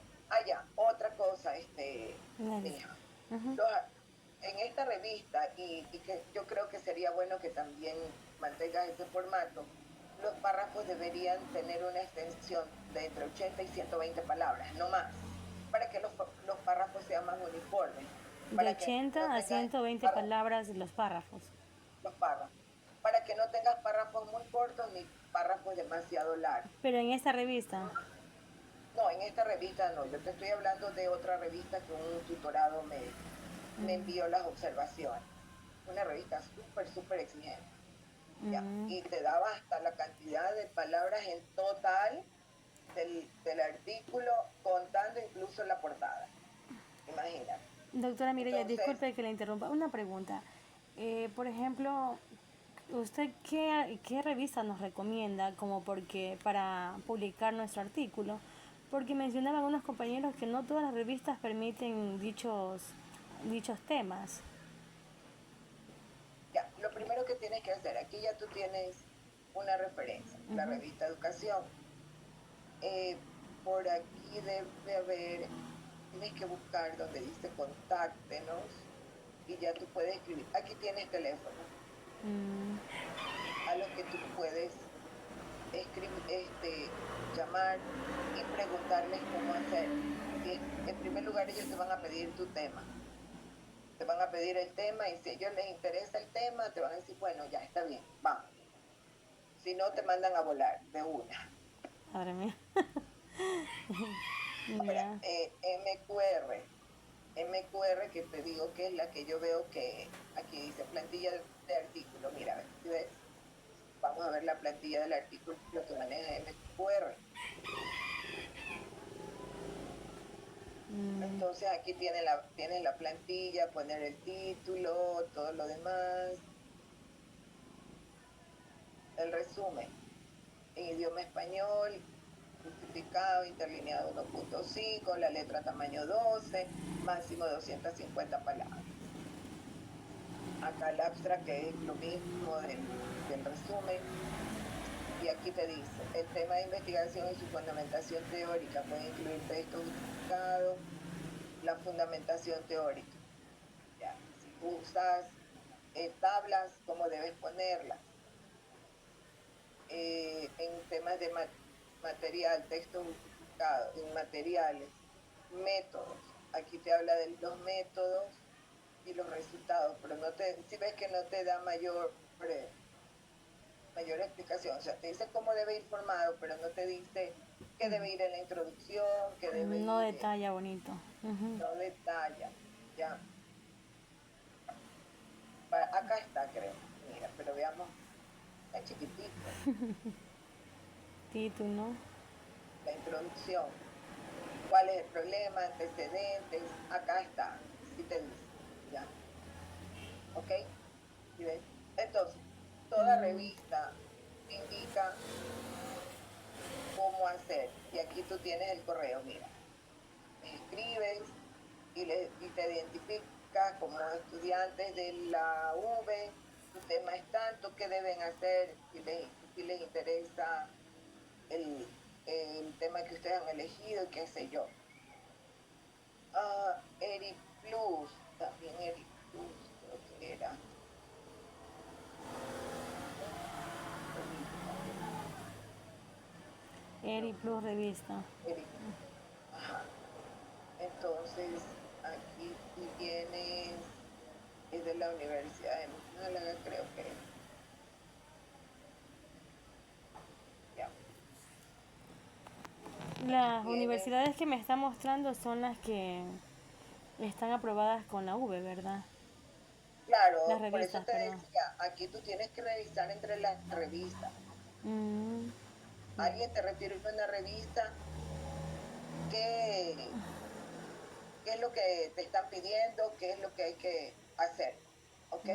Ya, otra cosa, mija. En esta revista, y que yo creo que sería bueno que también mantengas ese formato, los párrafos deberían tener una extensión de entre 80 y 120 palabras, no más, para que los párrafos sean más uniformes.
De 80 a 120 palabras los párrafos.
Los párrafos. Para que no tengas párrafos muy cortos ni párrafos demasiado largos.
Pero en esta revista.
No, en esta revista no. Yo te estoy hablando de otra revista que un tutorado me envió las observaciones. Una revista súper exigente. Y te daba hasta la cantidad de palabras en total del artículo, contando incluso la portada. Imagínate.
Doctora Mireya, disculpe que le interrumpa. Una pregunta. Por ejemplo, ¿usted qué revista nos recomienda como porque para publicar nuestro artículo? Porque mencionaban unos compañeros que no todas las revistas permiten dichos temas.
Ya, lo primero que tienes que hacer, aquí ya tú tienes una referencia, la revista Educación. Por aquí debe haber, tienes que buscar donde dice contáctenos y ya tú puedes escribir. Aquí tienes teléfono a los que tú puedes escribir, llamar y preguntarles cómo hacer. Y en primer lugar ellos te van a pedir tu tema. Te van a pedir el tema y si a ellos les interesa el tema, te van a decir, bueno, ya está bien, vamos. Si no, te mandan a volar de una.
Madre mía.
Ahora,
Ya.
MQR, que te digo que es la que yo veo que aquí dice plantilla de artículo. Mira, ¿ves? Vamos a ver la plantilla del artículo que maneja MQR. Entonces aquí tienes la plantilla, poner el título, todo lo demás. El resumen en idioma español, justificado, interlineado 1.5, la letra tamaño 12, máximo 250 palabras. Acá el abstract, que es lo mismo del resumen, y aquí te dice, el tema de investigación y su fundamentación teórica puede incluir texto justificado, la fundamentación teórica. Ya, si usas tablas, ¿cómo debes ponerlas? En temas de material, texto justificado, en materiales, métodos. Aquí te habla de los métodos y los resultados, pero si ves que no te da mayor explicación, o sea, te dice cómo debe ir formado, pero no te dice qué debe ir en la introducción, qué debe
No
ir,
detalla bonito.
no detalla, ya. Acá está, creo, mira, pero veamos, está chiquitito,
Título.
la introducción, cuál es el problema, antecedentes, acá está, sí te dice, ya, ¿ok? ¿Sí ves? Entonces, toda revista indica cómo hacer, y aquí tú tienes el correo, mira, escribes y te identificas como estudiantes de la V, tu tema es tanto, qué deben hacer, si les interesa el tema que ustedes han elegido, qué sé yo. Eri Plus, también Eri Plus, creo que era.
Eri Plus Revista.
Eri, ajá. Entonces, aquí tú tienes, es de la Universidad de Málaga, creo que es. Ya. Aquí
Las
tienes,
universidades que me están mostrando son las que están aprobadas con la V, ¿verdad? Las
claro, por eso
revistas,
te
perdón.
decía, aquí tú tienes que revisar entre las revistas.
Mm, ya.
Alguien te refiere a una revista que qué es lo que te están pidiendo, qué es lo que hay que hacer, ¿ok?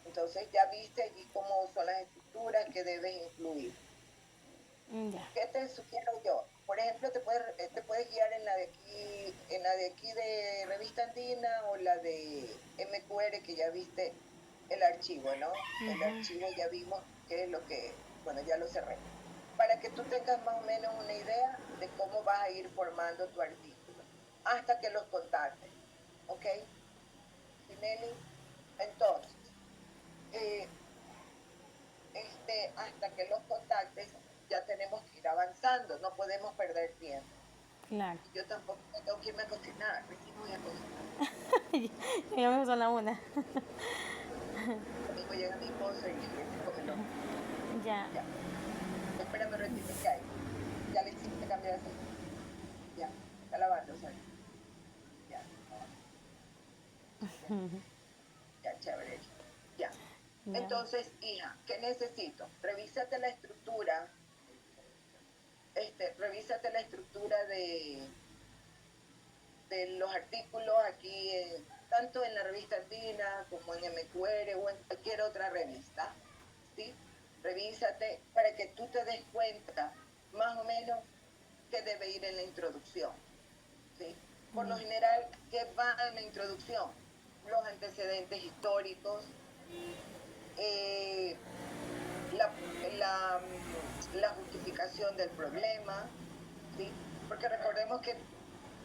Entonces ya viste allí cómo son las estructuras que debes incluir.
Ya.
¿Qué te sugiero yo? Por ejemplo, te puedes guiar en la de aquí de Revista Andina o la de MQR, que ya viste el archivo, ¿no? El archivo ya vimos qué es lo que, bueno, ya lo cerré. Para que tú tengas más o menos una idea de cómo vas a ir formando tu artículo, hasta que los contactes, ¿ok? Sinelli, entonces, eh, hasta que los contactes ya tenemos que ir avanzando, no podemos perder tiempo.
Claro.
Y yo tampoco tengo que irme a cocinar, recién voy a cocinar.
Ya me son la una.
Lo mismo llega mi esposo y se come lo mismo.
Ya.
Ya, espérame un ratito, ¿qué hay? Ya le hiciste cambio de aceite. Ya, está lavando, ¿sabes? Ya, ya, ya, chévere. Ya.
Ya.
Entonces, hija, ¿qué necesito? Revísate la estructura de los artículos aquí, tanto en la revista Andina como en MQR o en cualquier otra revista, ¿sí? Revísate para que tú te des cuenta más o menos qué debe ir en la introducción, ¿sí? Por lo general, ¿qué va en la introducción? Los antecedentes históricos, eh, la, la, la justificación del problema, ¿sí? Porque recordemos que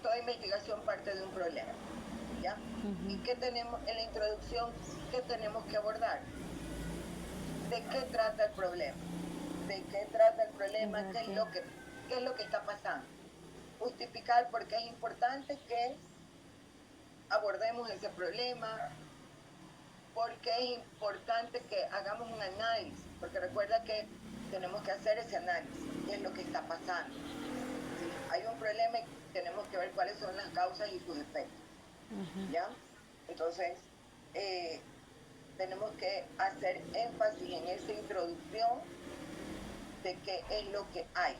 toda investigación parte de un problema, ¿ya? ¿Y qué tenemos en la introducción? ¿Qué tenemos que abordar? ¿De qué trata el problema? ¿De qué trata el problema? ¿Qué es lo que está pasando? Justificar por qué es importante que abordemos ese problema, porque es importante que hagamos un análisis, porque recuerda que tenemos que hacer ese análisis, qué es lo que está pasando. ¿Sí? Hay un problema y tenemos que ver cuáles son las causas y sus efectos. ¿Ya? Entonces, tenemos que hacer énfasis en esa introducción de qué es lo que hay,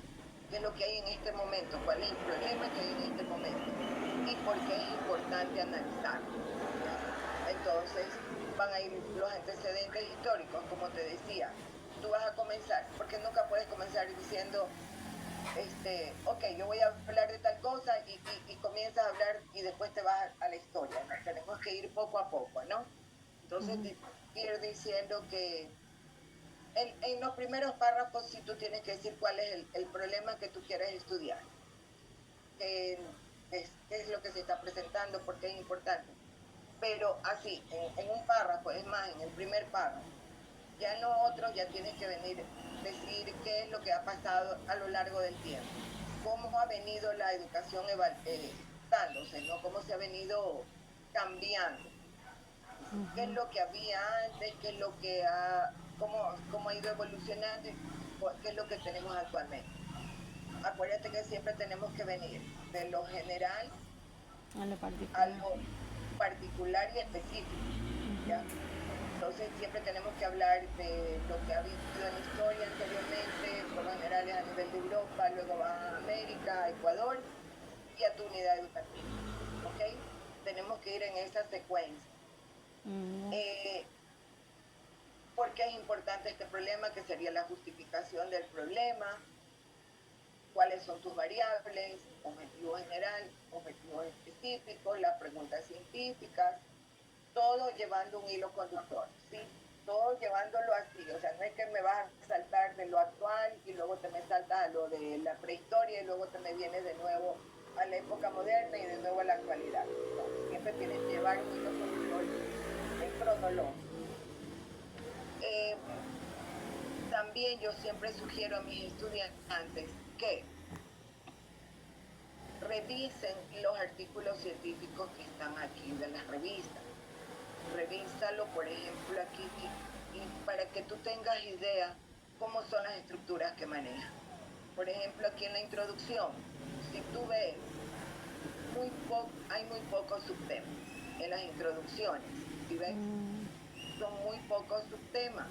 qué es lo que hay en este momento, cuál es el problema que hay en este momento y por qué es importante analizarlo. Entonces, van a ir los antecedentes históricos, como te decía. Tú vas a comenzar, porque nunca puedes comenzar diciendo, ok, yo voy a hablar de tal cosa y comienzas a hablar y después te vas a la historia, ¿no? Tenemos que ir poco a poco, ¿no? Entonces, ir diciendo que en los primeros párrafos sí tú tienes que decir cuál es el problema que tú quieres estudiar, qué es lo que se está presentando, por qué es importante. Pero así, en un párrafo, es más, en el primer párrafo. Ya en lo otro ya tienes que venir decir qué es lo que ha pasado a lo largo del tiempo, cómo ha venido la educación dándose, ¿no? Cómo se ha venido cambiando, qué es lo que había antes, qué es lo que cómo ha ido evolucionando y qué es lo que tenemos actualmente. Acuérdate que siempre tenemos que venir de lo general a lo particular y específico, ¿ya? Entonces siempre tenemos que hablar de lo que ha habido en la historia anteriormente, por lo general es a nivel de Europa, luego va a América, a Ecuador y a tu unidad educativa, ¿ok? Tenemos que ir en esa secuencia. ¿Por qué es importante este problema? Que sería la justificación del problema, cuáles son tus variables, objetivo general, objetivos específicos, las preguntas científicas, todo llevando un hilo conductor, ¿sí? Todo llevándolo así, o sea, no es que me vas a saltar de lo actual y luego te me saltas a lo de la prehistoria y luego te me vienes de nuevo a la época moderna y de nuevo a la actualidad. No, siempre tienes que llevar un hilo conductor cronológico. También yo siempre sugiero a mis estudiantes que revisen los artículos científicos que están aquí de las revistas. Revísalo, por ejemplo, aquí, y para que tú tengas idea cómo son las estructuras que manejan. Por ejemplo, aquí en la introducción, si tú ves, hay muy pocos subtemas en las introducciones, ¿sí ves? Son muy pocos subtemas.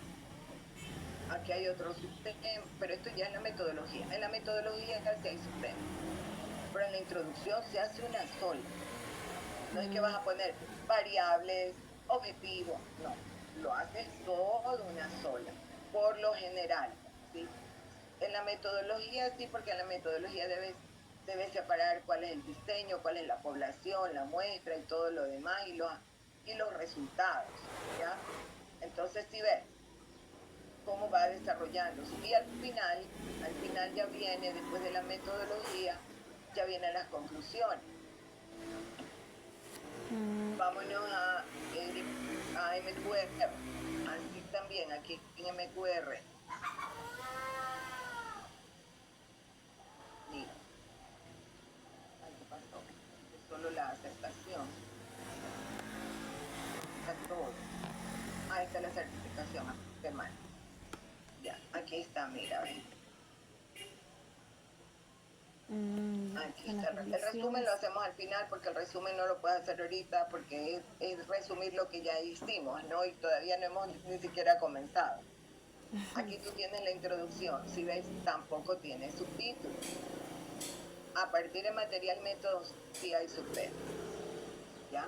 Aquí hay otros subtemas, pero esto ya es la metodología. En la metodología casi hay subtemas, pero en la introducción se hace una sola. No es que vas a poner variables, objetivos, no, lo haces todo una sola, por lo general, ¿sí? En la metodología sí, porque en la metodología debes separar cuál es el diseño, cuál es la población, la muestra y todo lo demás y los resultados, ¿ya? Entonces sí ves cómo va desarrollándose y al final ya viene, después de la metodología, ya vienen las conclusiones. Vámonos a MQR, así también aquí en MQR. Mira, ¿qué pasó? Es solo la aceptación. Está todo. Ahí está la certificación, qué mal. Ya, aquí está, mira, ven. Aquí está. El resumen lo hacemos al final porque el resumen no lo puedes hacer ahorita porque es resumir lo que ya hicimos, ¿no? Y todavía no hemos ni siquiera comenzado. Aquí tú tienes la introducción, si ves, tampoco tiene subtítulos. A partir de material métodos sí hay subtemas, ¿ya?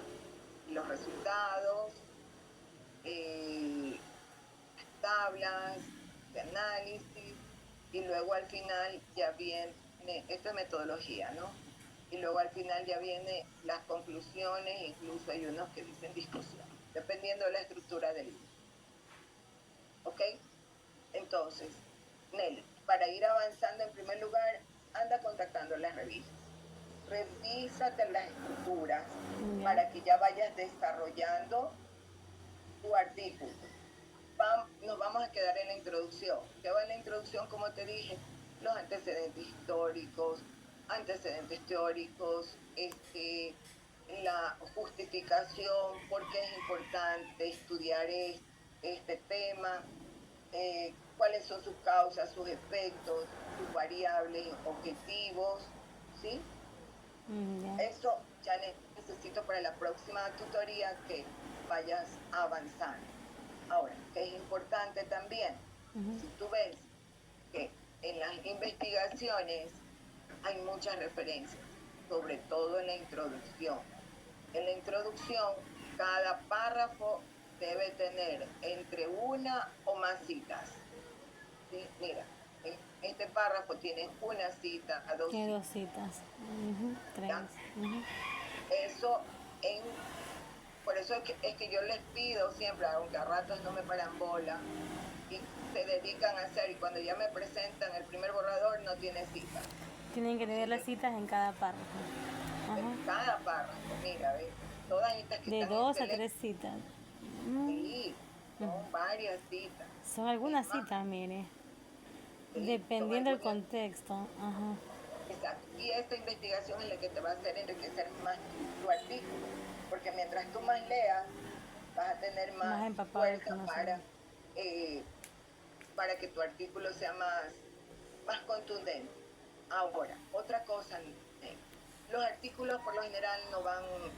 Los resultados, tablas de análisis y luego al final ya viene esta es metodología, ¿no? Y luego al final ya vienen las conclusiones, incluso hay unos que dicen discusión, dependiendo de la estructura del libro. ¿Ok? Entonces, Nelly, para ir avanzando, en primer lugar, anda contactando las revistas. Revísate las estructuras para que ya vayas desarrollando tu artículo. Nos vamos a quedar en la introducción. ¿Qué va en la introducción? Como te dije, los antecedentes históricos, antecedentes teóricos, la justificación, por qué es importante estudiar este tema, cuáles son sus causas, sus efectos, sus variables, objetivos, ¿sí? Eso ya necesito para la próxima tutoría que vayas avanzando. Ahora, que es importante también, si tú ves que en las investigaciones hay muchas referencias, sobre todo en la introducción. En la introducción, cada párrafo debe tener entre una o más citas. ¿Sí? Mira, este párrafo tiene una cita,
tiene dos citas, tres.
Eso por eso es que yo les pido siempre, aunque a ratos no me paran bola, y se dedican a hacer, y cuando ya me presentan el primer borrador no tiene cita.
Tienen que tener las citas en cada párrafo.
En cada párrafo, mira, ¿ves? Todas estas que
de
están
2 a 3 citas.
Sí, son varias citas.
Son algunas citas, mire. Sí, dependiendo del contexto.
Exacto. Y esta investigación es la que te va a hacer enriquecer más tu artículo. Porque mientras tú más leas, vas a tener más fuerza para que tu artículo sea más contundente. Ahora, otra cosa, los artículos por lo general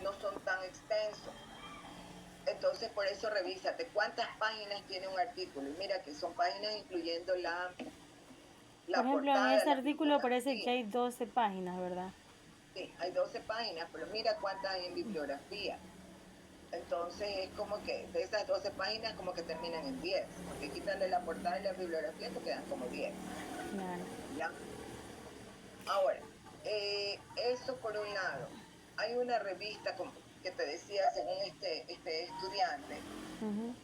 no son tan extensos. Entonces, por eso revísate cuántas páginas tiene un artículo. Y mira que son páginas incluyendo la
por ejemplo, portada, en este artículo parece que hay 12 páginas, ¿verdad?
Sí, hay 12 páginas, pero mira cuántas hay en bibliografía. Entonces es como que de esas 12 páginas como que terminan en 10, porque quitarle la portada y la bibliografía te quedan como 10.
Claro.
¿Ya? Ahora, eso por un lado. Hay una revista que te decía, según este estudiante,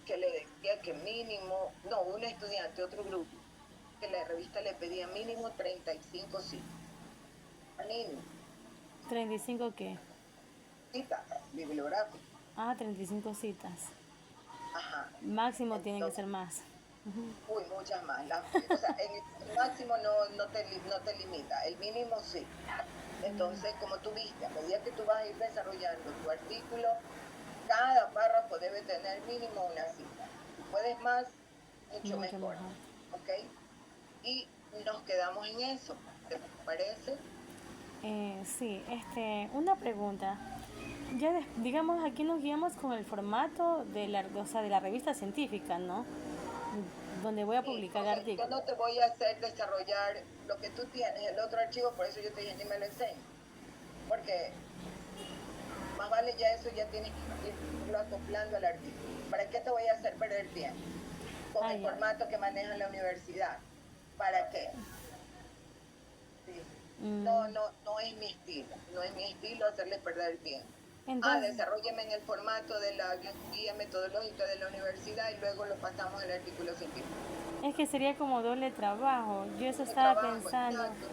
que le decía que mínimo, no, un estudiante, otro grupo, que la revista le pedía mínimo 35 citas. Mínimo.
¿35 qué?
Citas bibliográficas.
35 citas.
Ajá.
Máximo entonces, tiene que ser más.
Uy, muchas más. O sea, el máximo no te limita, el mínimo sí. Entonces, como tú viste, a medida que tú vas a ir desarrollando tu artículo, cada párrafo debe tener mínimo una cita. Si puedes más, mucho mejor. ¿Ok? Y nos quedamos en eso. ¿Te parece?
Sí, una pregunta. Ya digamos, aquí nos guiamos con el formato de la revista científica, ¿no? Donde voy a publicar artículos.
Yo no te voy a hacer desarrollar lo que tú tienes, el otro archivo, por eso yo te dije ni me lo enseño. Porque más vale ya eso, ya tienes que irlo acoplando al artículo. ¿Para qué te voy a hacer perder tiempo? Con el formato que maneja la universidad. ¿Para qué? Sí. No es mi estilo. No es mi estilo hacerles perder el tiempo. Entonces, desarrólleme en el formato de la guía metodológica de la universidad y luego lo pasamos al artículo científico.
Es que sería como doble trabajo. Yo eso estaba pensando. Exacto,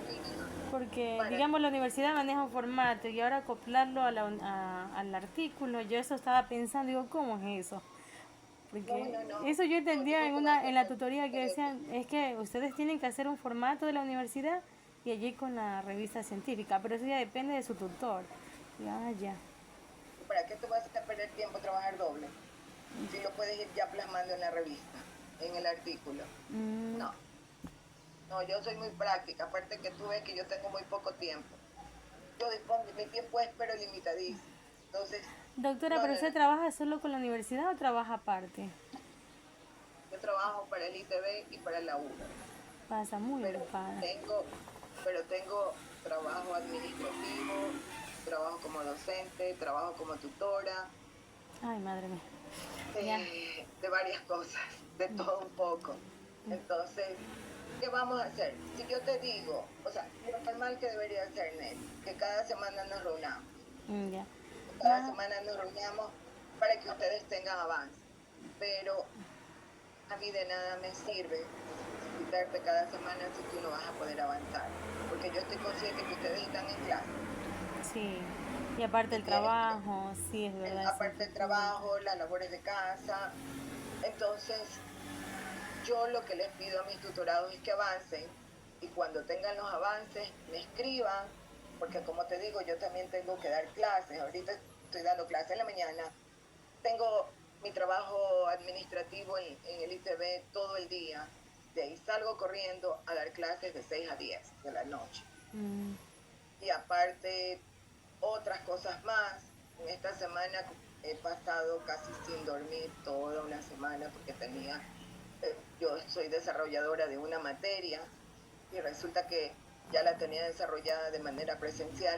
porque, digamos, la universidad maneja un formato y ahora acoplarlo al artículo, yo eso estaba pensando, digo, ¿cómo es eso? Porque eso yo entendía en la tutoría que decían, es que ustedes tienen que hacer un formato de la universidad y allí con la revista científica, pero eso ya depende de su tutor. Ya.
¿Para qué te vas a perder tiempo trabajar doble? Si lo puedes ir ya plasmando en la revista, en el artículo. No, yo soy muy práctica, aparte que tú ves que yo tengo muy poco tiempo. Yo dispongo, mi tiempo es pero limitadísimo. Entonces,
doctora, ¿pero usted trabaja solo con la universidad o trabaja aparte?
Yo trabajo para el ITB y para la U.
Pasa muy ocupada.
Pero tengo trabajo administrativo, trabajo como docente, trabajo como tutora.
Ay, madre mía.
De varias cosas, de todo un poco. Entonces, ¿qué vamos a hacer? Si yo te digo, o sea, normal que debería ser, Ned, que cada semana nos reunamos.
Ya.
Cada semana nos reunamos para que ustedes tengan avance. Pero a mí de nada me sirve citarte cada semana si tú no vas a poder avanzar. Porque yo estoy consciente que ustedes están en clase.
Sí, y aparte el trabajo, sí, es verdad.
Aparte del trabajo, las labores de casa. Entonces, yo lo que les pido a mis tutorados es que avancen y cuando tengan los avances me escriban, porque como te digo, yo también tengo que dar clases. Ahorita estoy dando clases en la mañana, tengo mi trabajo administrativo en el ITV todo el día. De ahí salgo corriendo a dar clases de 6 a 10 de la noche. Y aparte, otras cosas más. En esta semana he pasado casi sin dormir toda una semana porque yo soy desarrolladora de una materia y resulta que ya la tenía desarrollada de manera presencial,